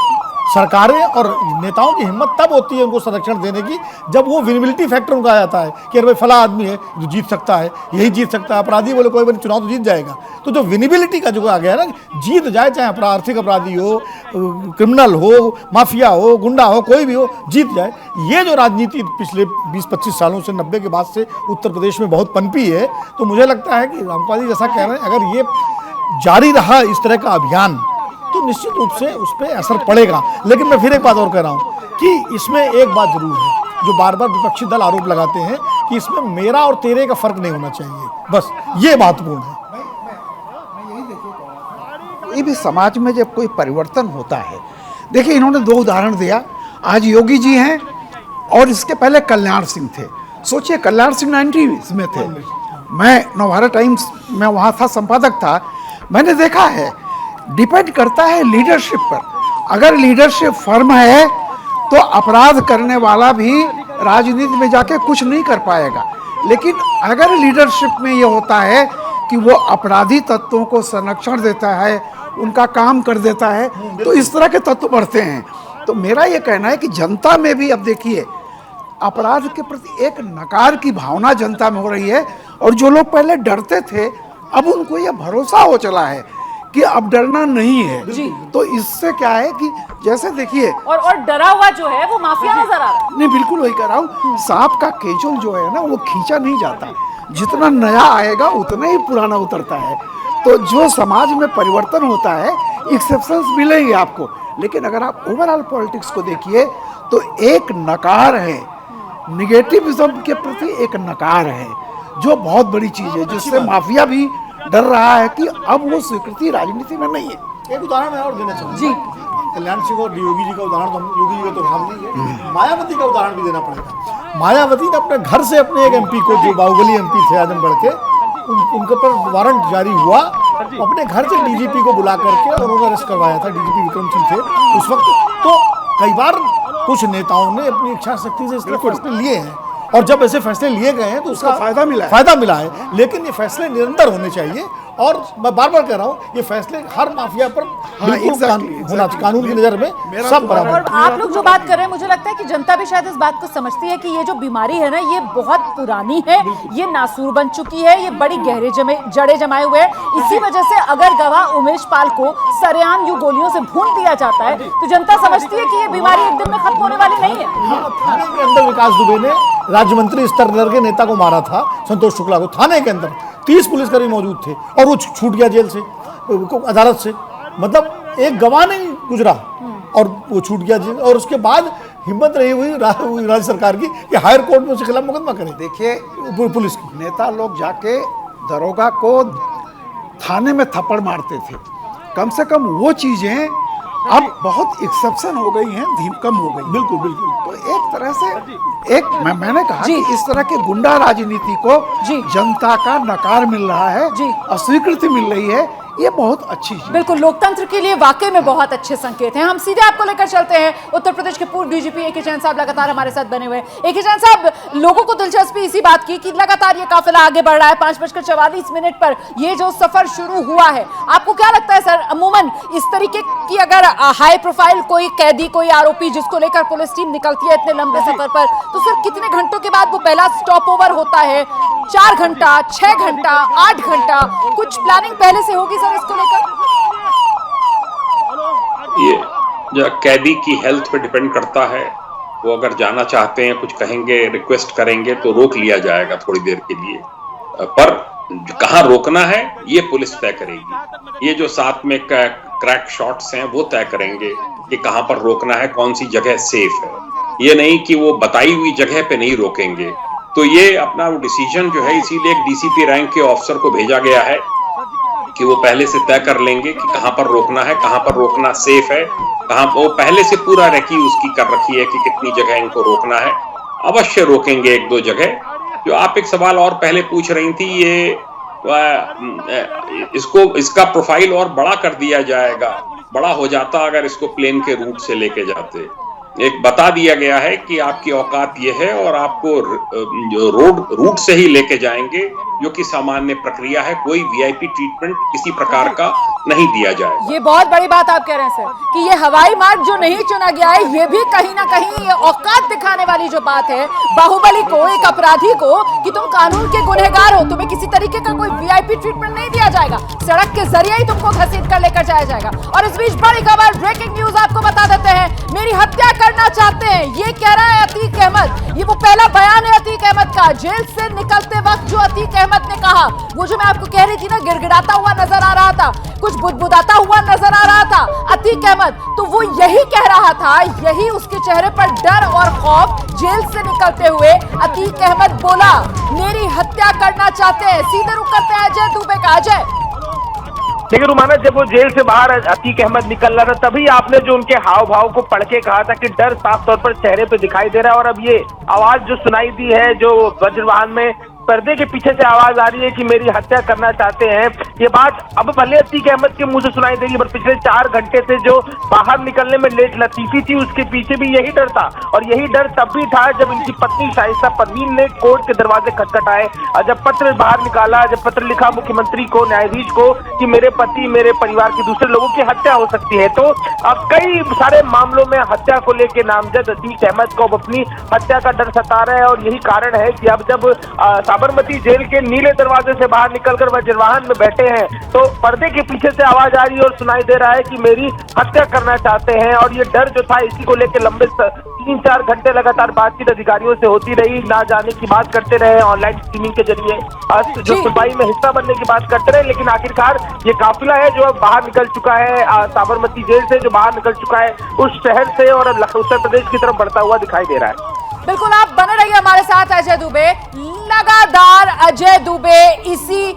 सरकारें और नेताओं की हिम्मत तब होती है उनको संरक्षण देने की जब वो विजिबिलिटी फैक्टर उनका आ जाता है कि अरे भाई फला आदमी है जो जीत सकता है, यही जीत सकता है। अपराधी बोले कोई बनी चुनाव तो जीत जाएगा, तो जो विजिबिलिटी का जो आ गया है ना, जीत जाए, चाहे आर्थिक अपराधी हो, क्रिमिनल हो, माफिया हो, गुंडा हो, कोई भी हो, जीत जाए। ये जो राजनीति पिछले 20-25 सालों से 90 के बाद से उत्तर प्रदेश में बहुत पनपी है, तो मुझे लगता है कि रामपाल जी जैसा कह रहे हैं, अगर ये जारी रहा इस तरह का अभियान तो निश्चित रूप से उस पर असर पड़ेगा। लेकिन मैं फिर एक बात और कह रहा हूँ कि इसमें एक बात जरूर है जो बार बार विपक्षी दल आरोप लगाते हैं कि इसमें मेरा और तेरे का फर्क नहीं होना चाहिए, बस ये महत्वपूर्ण है। ये भी समाज में जब कोई परिवर्तन होता है, देखिए इन्होंने 2 उदाहरण दिया, आज योगी जी हैं और इसके पहले कल्याण सिंह थे। सोचिए कल्याण सिंह 90s में थे, मैं नवभारत टाइम्स में वहाँ था, संपादक था, मैंने देखा है डिपेंड करता है लीडरशिप पर। अगर लीडरशिप फर्म है तो अपराध करने वाला भी राजनीति में जाके कुछ नहीं कर पाएगा। लेकिन अगर लीडरशिप में ये होता है कि वो अपराधी तत्वों को संरक्षण देता है, उनका काम कर देता है, तो इस तरह के तत्व बढ़ते हैं। तो मेरा ये कहना है कि जनता में भी अब देखिए अपराध के प्रति एक नकार की भावना जनता में हो रही है, और जो लोग पहले डरते थे अब उनको ये भरोसा हो चला है कि अब डरना नहीं है जी। तो इससे क्या है कि जैसे देखिए और डरा हुआ जो है वो माफिया नजर आ रहा है। नहीं, बिल्कुल वही कह रहा हूँ, सांप का केचुल जो है ना वो खींचा नहीं जाता, जितना नया आएगा उतना ही पुराना उतरता है। तो जो समाज में परिवर्तन होता है एक्सेप्शंस मिलेंगे आपको, लेकिन अगर आप ओवरऑल पॉलिटिक्स को देखिए तो एक नकार है, निगेटिविज्म के प्रति एक नकार है, जो बहुत बड़ी चीज है, जिससे माफिया भी डर रहा है कि अब वो स्वीकृति राजनीति में नहीं है। एक उदाहरण मैं और देना चाहूँगा जी, कल्याण सिंह और योगी जी का उदाहरण, तो योगी जी का तो हम नहीं है, मायावती का उदाहरण भी देना पड़ेगा। मायावती ने अपने घर से अपने एक एमपी को, जो बाहुबली एमपी थे आजमगढ़ के, उनके पर वारंट जारी हुआ, अपने घर से डीजीपी को बुला करके और उन्होंने अरेस्ट करवाया था। डीजीपी विक्रम सिंह थे उस वक्त। तो कई बार कुछ नेताओं ने अपनी इच्छा शक्ति से इस तरह फैसले लिए हैं, और जब ऐसे फैसले लिए गए हैं तो उसका फायदा मिला है। लेकिन ये फैसले निरंतर होने चाहिए, और मैं बार बार कह रहा हूँ ये फैसले हर माफिया पर होना, कानून की नजर में सब बराबर। और आप लोग जो बात कर रहे हैं, मुझे लगता है कि जनता भी शायद इस बात को समझती है कि ये जो बीमारी है ना, ये बहुत पुरानी है, ये नासूर बन चुकी है, ये बड़ी गहरे जड़े जमाए हुए हैं। इसी वजह से अगर गवाह उमेश पाल को सरेआम यूं गोलियों से भून दिया जाता है तो जनता समझती है कि ये बीमारी एक दिन में खत्म होने वाली नहीं है। थाने के अंदर विकास दुबे ने राज्य मंत्री स्तर के नेता को मारा था, संतोष शुक्ला को, थाने के अंदर 30 पुलिसकर्मी मौजूद थे और वो छूट गया जेल से, अदालत से। मतलब एक गवाह नहीं गुजरा और वो छूट गया जेल, और उसके बाद हिम्मत नहीं हुई राज्य सरकार की कि हायर कोर्ट में उसके खिलाफ मुकदमा करे। देखिए पुलिस की नेता लोग जाके दरोगा को थाने में थप्पड़ मारते थे, कम से कम वो चीजें अब बहुत एक्सेप्शन हो गई हैं, कम हो गई। बिल्कुल बिल्कुल। तो एक तरह से मैंने कहा कि इस तरह के गुंडा राजनीति को जनता का नकार मिल रहा है, अस्वीकृति मिल रही है, ये बहुत अच्छी चीज। बिल्कुल, लोकतंत्र के लिए वाकई में बहुत अच्छे संकेत हैं। हम सीधे आपको लेकर चलते हैं उत्तर प्रदेश के पूर्व डीजीपी ए के जैन साहब लगातार हमारे साथ बने हुए हैं। ए के जैन साहब, लोगों को दिलचस्पी इसी बात की कि लगातार ये काफिला आगे बढ़ रहा है। 5:44 पर ये जो सफर शुरू हुआ है, आपको क्या लगता है सर, अमूमन इस तरीके की अगर हाई प्रोफाइल कोई कैदी, कोई आरोपी जिसको लेकर पुलिस टीम निकलती है इतने लंबे सफर पर, तो सर कितने घंटों के बाद वो पहला स्टॉप ओवर होता है? 4 घंटा, 6 घंटा, 8 घंटा? कुछ प्लानिंग पहले से होगी सर इसको लेकर? ये जो कैदी की हेल्थ पे डिपेंड करता है, वो अगर जाना चाहते हैं, कुछ कहेंगे, रिक्वेस्ट करेंगे तो रोक लिया जाएगा थोड़ी देर के लिए, पर कहाँ रोकना है ये पुलिस तय करेगी। ये जो साथ में क्रैक शॉट्स हैं वो तय करेंगे कि कहाँ पर रोकना है, कौन सी जगह सेफ है। ये नहीं कि वो बताई हुई जगह पे नहीं रोकेंगे। तो ये अपना डिसीजन जो है, इसीलिए एक डीसीपी रैंक के ऑफिसर को भेजा गया है कि वो पहले से तय कर लेंगे कि कहां पर रोकना है, कहां पर रोकना सेफ है, कहां वो पहले से पूरा रेकी उसकी कर रखी है कि कितनी जगह इनको रोकना है। अवश्य रोकेंगे एक दो जगह। जो आप एक सवाल और पहले पूछ रही थी, ये इसका प्रोफाइल और बड़ा कर दिया जाएगा, बड़ा हो जाता अगर इसको प्लेन के रूट से लेके जाते। एक बता दिया गया है कि आपकी औकात ये है और आपको जो रूट से ही लेके जाएंगे, जो कि सामान्य प्रक्रिया है। कोई वीआईपी ट्रीटमेंट किसी प्रकार का नहीं दिया जाए। ये बहुत बड़ी बात आप कह रहे हैं सर कि ये हवाई मार्ग जो नहीं चुना गया है, ये भी कहीं ना कहीं ये औकात दिखाने वाली जो बात है बाहुबली को, एक अपराधी को, कि तुम कानून के गुनहगार हो, तुम्हें किसी तरीके का कोई वीआईपी ट्रीटमेंट नहीं दिया जाएगा, सड़क के जरिए ही तुमको घसीट कर लेकर जाया जाएगा। और इस बीच बड़ी खबर, ब्रेकिंग न्यूज आपको बता देते हैं, मेरी हत्या करना चाहते हैं, ये कह रहा है अतीक अहमद। ये वो पहला बयान है अतीक अहमद का। जेल से निकलते वक्त जो अतीक अहमद ने कहा, वो जो मैं आपको कह रही थी ना, गिड़गिड़ाता हुआ नजर आ रहा था, कुछ बुदबुदाता हुआ नजर आ रहा था अतीक अहमद, तो वो यही कह रहा था, यही उसके चेहरे पर डर और खौफ। जेल से निकलते हुए अतीक अहमद बोला, मेरी हत्या करना चाहते हैं। सीधे रुक करते हैं अजय दुबे का। अजय, लेकिन रुमाना, जब वो जेल से बाहर अतीक अहमद निकल रहा था, तभी आपने जो उनके हाव भाव को पढ़ के कहा था कि डर साफ तौर पर चेहरे पे दिखाई दे रहा है। और अब ये आवाज जो सुनाई दी है, जो वज्रवाहन में पर्दे के पीछे से आवाज आ रही है कि मेरी हत्या करना चाहते हैं, ये बात अब भले अतीक अहमद के मुंह से सुनाई देगी, पर पिछले 4 घंटे से जो बाहर निकलने में लेट लतीफी थी, उसके पीछे भी यही डर था। और यही डर तब भी था जब इनकी पत्नी शाइस्ता परवीन ने कोर्ट के दरवाजे खटखटाए और जब पत्र बाहर निकाला, जब पत्र लिखा मुख्यमंत्री को, न्यायाधीश को, कि मेरे पति, मेरे परिवार के दूसरे लोगों की हत्या हो सकती है। तो अब कई सारे मामलों में हत्या को लेकर नामजद अतीक अहमद को अब अपनी हत्या का डर सता रहा है। और यही कारण है कि अब जब साबरमती जेल के नीले दरवाजे से बाहर निकलकर वज्रवाहन में बैठे हैं, तो पर्दे के पीछे से आवाज आ रही है और सुनाई दे रहा है कि मेरी हत्या करना चाहते हैं। और ये डर जो था, इसी को लेकर लंबे 3-4 घंटे लगातार बातचीत अधिकारियों से होती रही, ना जाने की बात करते रहे, ऑनलाइन स्ट्रीमिंग के जरिए जो सुनवाई में हिस्सा बनने की बात करते रहे। लेकिन आखिरकार ये काफिला है जो अब बाहर निकल चुका है, साबरमती जेल से जो बाहर निकल चुका है उस शहर से, और उत्तर प्रदेश की तरफ बढ़ता हुआ दिखाई दे रहा है। बिल्कुल, आप बने रहिए हमारे साथ अजय दुबे। लगातार अजय दुबे इसी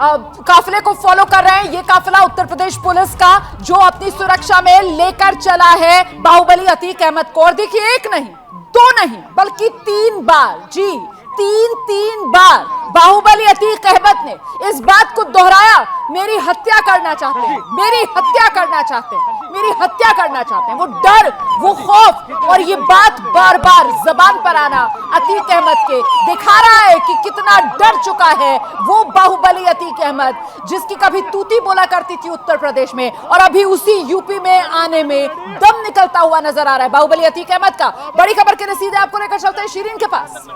काफिले को फॉलो कर रहे हैं। ये काफिला उत्तर प्रदेश पुलिस का जो अपनी सुरक्षा में लेकर चला है बाहुबली अतीक अहमद को। और देखिए, 1 नहीं 2 नहीं बल्कि 3 बार, जी 3 बार बाहुबली अतीक अहमद ने इस बात को दोहराया, मेरी हत्या करना चाहते हैं, मेरी हत्या करना चाहते हैं, मेरी हत्या करना चाहते हैं। वो डर, वो खौफ और ये बात बार बार जबान पर आना अतीक अहमद के दिखा रहा है कि कितना डर चुका है वो बाहुबली अतीक अहमद, जिसकी कभी तूती बोला करती थी उत्तर प्रदेश में, और अभी उसी यूपी में आने में दम निकलता हुआ नजर आ रहा है बाहुबली अतीक अहमद का। बड़ी खबर के लिए सीधे आपको लेकर चलते हैं शिरीन के पास।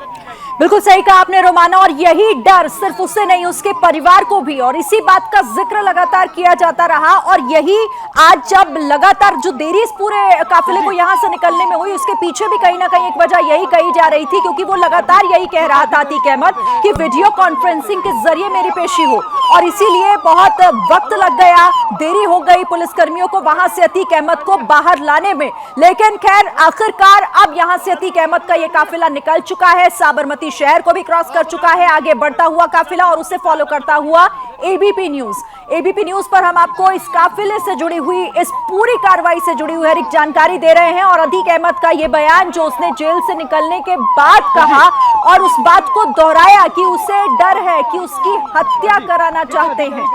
बिल्कुल सही कहा आपने रोमाना, और यही डर सिर्फ उसे नहीं, उसके परिवार को भी, और इसी बात का जिक्र लगातार किया जाता रहा। और यही आज जब लगातार जो देरी इस पूरे काफिले को यहां से निकलने में हुई, उसके पीछे भी कहीं ना कहीं एक वजह यही कही जा रही थी, क्योंकि वो लगातार यही कह रहा था अतीक अहमद कि वीडियो कॉन्फ्रेंसिंग के जरिए मेरी पेशी हो, और इसीलिए बहुत वक्त लग गया, देरी हो गई पुलिसकर्मियों को वहां से अतीक अहमद को बाहर लाने में। लेकिन खैर, आखिरकार अब यहां से अतीक अहमद का यह काफिला निकल चुका है, साबरमती शहर को भी क्रॉस कर चुका है, आगे बढ़ता हुआ काफिला, और उसे फॉलो करता हुआ एबीपी न्यूज पर हम आपको इस काफिले से जुड़ी हुई, इस पूरी कार्रवाई से जुड़ी हुई हर एक जानकारी दे रहे हैं। और अतीक अहमद का ये बयान जो उसने जेल से निकलने के बाद कहा, और उस बात को दोहराया कि उसे डर है, कि उसकी हत्या कराना चाहते हैं।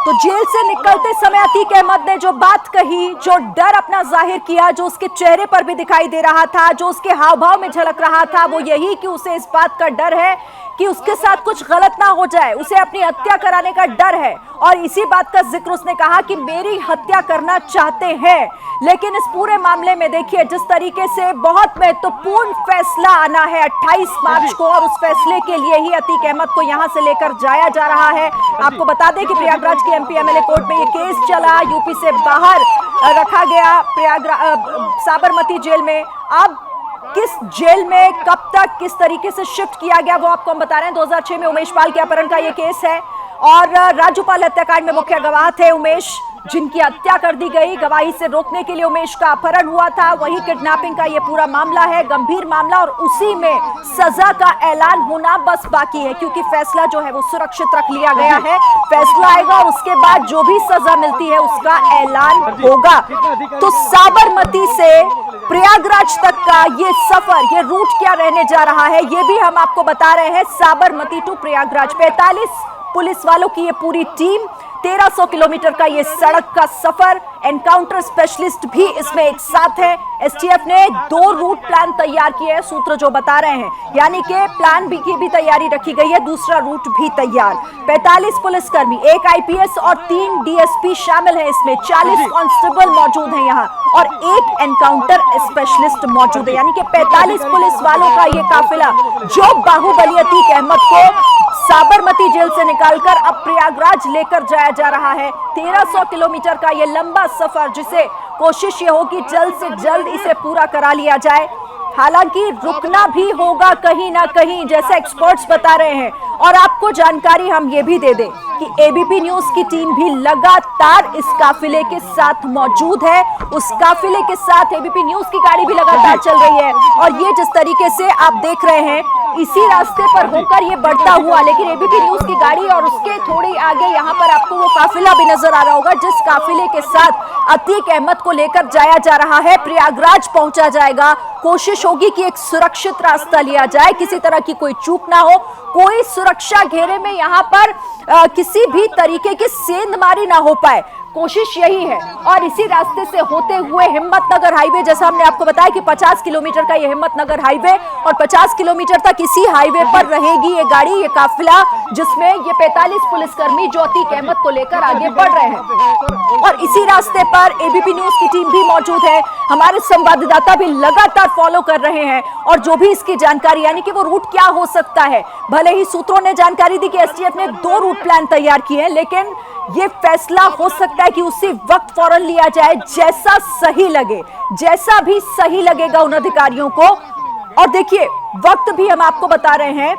तो जेल से निकलते समय अतीक अहमद ने जो बात कही, जो डर अपना जाहिर किया, जो उसके चेहरे पर भी दिखाई दे रहा था, जो उसके हाव भाव में झलक रहा था, वो यही कि उसे इस बात का डर है कि उसके साथ कुछ गलत ना हो जाए, उसे अपनी हत्या कराने का डर है। और इसी बात का जिक्र उसने कहा कि मेरी हत्या करना चाहते हैं। लेकिन इस पूरे मामले में देखिए, जिस तरीके से बहुत महत्वपूर्ण फैसला आना है 28 मार्च को, और उस फैसले के लिए ही अतीक अहमद को यहां से लेकर जाया जा रहा है। आपको बता दें कि प्रयागराज के एमपी एमएलए कोर्ट में ये केस चला, यूपी से बाहर रखा गया साबरमती जेल में। अब किस जेल में, कब तक, किस तरीके से शिफ्ट किया गया, वो आपको हम बता रहे हैं। 2006 में उमेश पाल के अपहरण का ये केस है, और राजूपाल हत्याकांड में मुख्य गवाह थे उमेश। जिनकी हत्या कर दी गई। गवाही से रोकने के लिए उमेश का अपहरण हुआ था। वही किडनैपिंग का ये पूरा मामला है, गंभीर मामला, और उसी में सजा का ऐलान होना बस बाकी है, क्योंकि फैसला जो है वो सुरक्षित रख लिया गया है। फैसला आएगा और उसके बाद जो भी सजा मिलती है उसका ऐलान होगा। तो साबरमती से प्रयागराज तक का ये सफर, ये रूट क्या रहने जा रहा है, ये भी हम आपको बता रहे हैं। साबरमती टू प्रयागराज 45 पुलिस वालों की ये पूरी टीम, 1300 किलोमीटर का ये सड़क का सफर, एनकाउंटर स्पेशलिस्ट भी इसमें एक साथ है। एसटीएफ ने 2 रूट प्लान तैयार किए हैं, सूत्र जो बता रहे हैं, यानी कि प्लान बी की भी तैयारी रखी गई है, दूसरा रूट भी तैयार। 45 पुलिसकर्मी, 1 आईपीएस और 3 डीएसपी शामिल हैं इसमें, 40 कांस्टेबल मौजूद हैं यहाँ और 1 एनकाउंटर स्पेशलिस्ट मौजूद है, यानी कि 45 पुलिस वालों का ये काफिला जो बाहुबली अतीक अहमद को साबरमती जेल से निकालकर अब प्रयागराज लेकर जाया जा रहा है। 1300 किलोमीटर का ये लंबा सफर, जिसे कोशिश ये होगी जल्द से जल्द इसे पूरा करा लिया जाए। हालांकि रुकना भी होगा कहीं ना कहीं, जैसे एक्सपर्ट्स बता रहे हैं। और आपको जानकारी हम ये भी दे दें कि एबीपी न्यूज की टीम भी लगातार इस काफिले के साथ मौजूद है। उस काफिले के साथ एबीपी न्यूज की गाड़ी भी लगातार चल रही है, और ये जिस तरीके से आप देख रहे हैं इसी रास्ते पर होकर ये बढ़ता हुआ, लेकिन एबीपी न्यूज की गाड़ी और उसके थोड़ी आगे यहाँ पर आपको वो काफिला भी नजर आ रहा होगा, जिस काफिले के साथ अतीक अहमद को लेकर जाया जा रहा है। प्रयागराज पहुंचा जाएगा। कोशिश होगी कि एक सुरक्षित रास्ता लिया जाए, किसी तरह की कोई चूक ना हो, कोई सुरक्षा घेरे में यहाँ पर किसी भी तरीके की सेंधमारी ना हो पाए, कोशिश यही है। और इसी रास्ते से होते हुए हिम्मतनगर हाईवे, जैसा हमने आपको बताया कि 50 किलोमीटर का ये हिम्मतनगर हाईवे, और 50 किलोमीटर तक इसी हाईवे पर रहेगी ये गाड़ी, ये काफिला, जिसमें ये 45 पुलिसकर्मी जो अतीक अहमद को लेकर आगे बढ़ रहे हैं। और इसी रास्ते पर एबीपी न्यूज की टीम भी मौजूद है, हमारे संवाददाता भी लगातार फॉलो कर रहे हैं, और जो भी इसकी जानकारी, यानी कि वो रूट क्या हो सकता है। भले ही सूत्रों ने जानकारी दी कि एसटीएफ ने 2 रूट प्लान तैयार किए हैं, लेकिन ये फैसला हो सकता है कि उसी वक्त फौरन लिया जाए, जैसा सही लगे, जैसा भी सही लगेगा उन अधिकारियों को। और देखिए वक्त भी हम आपको बता रहे हैं,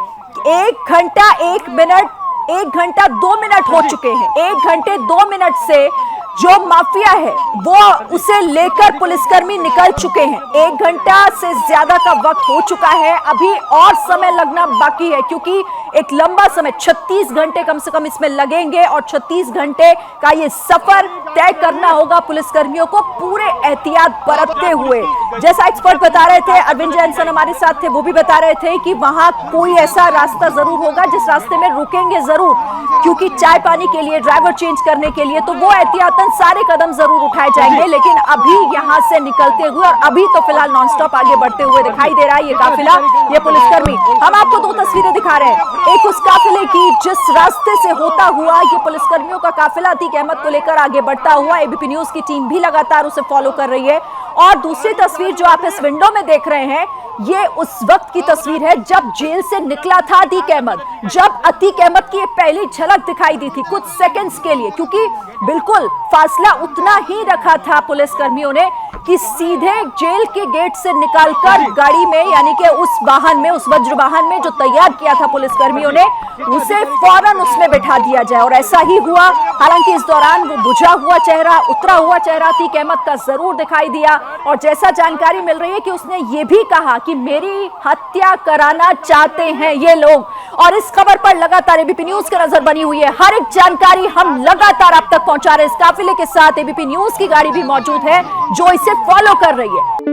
1 घंटा 1 मिनट, 1 घंटा 2 मिनट हो चुके हैं। 1 घंटे 2 मिनट से जो माफिया है वो उसे लेकर पुलिसकर्मी निकल चुके हैं। 1 घंटा से ज्यादा का वक्त हो चुका है, अभी और समय लगना बाकी है, क्योंकि एक लंबा समय 36 घंटे कम से कम इसमें लगेंगे, और 36 घंटे का ये सफर तय करना होगा पुलिसकर्मियों को पूरे एहतियात बरतते हुए। जैसा एक्सपर्ट बता रहे थे, अरविंद जैनसन हमारे साथ थे, वो भी बता रहे थे कि वहां कोई ऐसा रास्ता जरूर होगा जिस रास्ते में रुकेंगे जरूर, क्योंकि चाय पानी के लिए, ड्राइवर चेंज करने के लिए, तो वो एहतियातन सारे कदम जरूर उठाए जाएंगे। लेकिन अभी यहां से निकलते हुए, और अभी तो फिलहाल नॉनस्टॉप आगे बढ़ते हुए दिखाई दे रहा है ये काफिला, ये पुलिसकर्मी। हम आपको 2 तस्वीरें दिखा रहे हैं, एक उस काफिले की जिस रास्ते से होता हुआ ये पुलिसकर्मियों का काफिला अतीक अहमद को लेकर आगे बढ़ता हुआ, एबीपी न्यूज की टीम भी लगातार उसे फॉलो कर रही है। और दूसरी तस्वीर जो आप इस विंडो में देख रहे हैं, ये उस वक्त की तस्वीर है जब जेल से निकला था अतीक अहमद, जब अतीक अहमद की पहली झलक दिखाई दी थी कुछ सेकंड्स के लिए, क्योंकि बिल्कुल फासला उतना ही रखा था पुलिसकर्मियों ने कि सीधे जेल के गेट से निकालकर गाड़ी में, यानी कि उस वाहन में, उस वज्र वाहन में जो तैयार किया था पुलिसकर्मियों ने, उसे फौरन उसमें बैठा दिया जाए, और ऐसा ही हुआ। हालांकि इस दौरान वो बुझा हुआ चेहरा, उतरा हुआ चेहरा अतीक अहमद का जरूर दिखाई दिया, और जैसा जानकारी मिल रही है कि उसने ये भी कहा कि मेरी हत्या कराना चाहते हैं ये लोग। और इस खबर पर लगातार एबीपी न्यूज की नजर बनी हुई है, हर एक जानकारी हम लगातार आप तक पहुंचा रहे हैं। इस काफिले के साथ एबीपी न्यूज की गाड़ी भी मौजूद है जो इसे फॉलो कर रही है।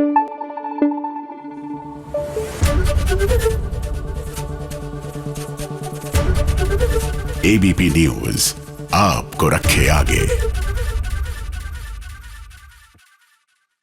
एबीपी न्यूज आपको रखे आगे।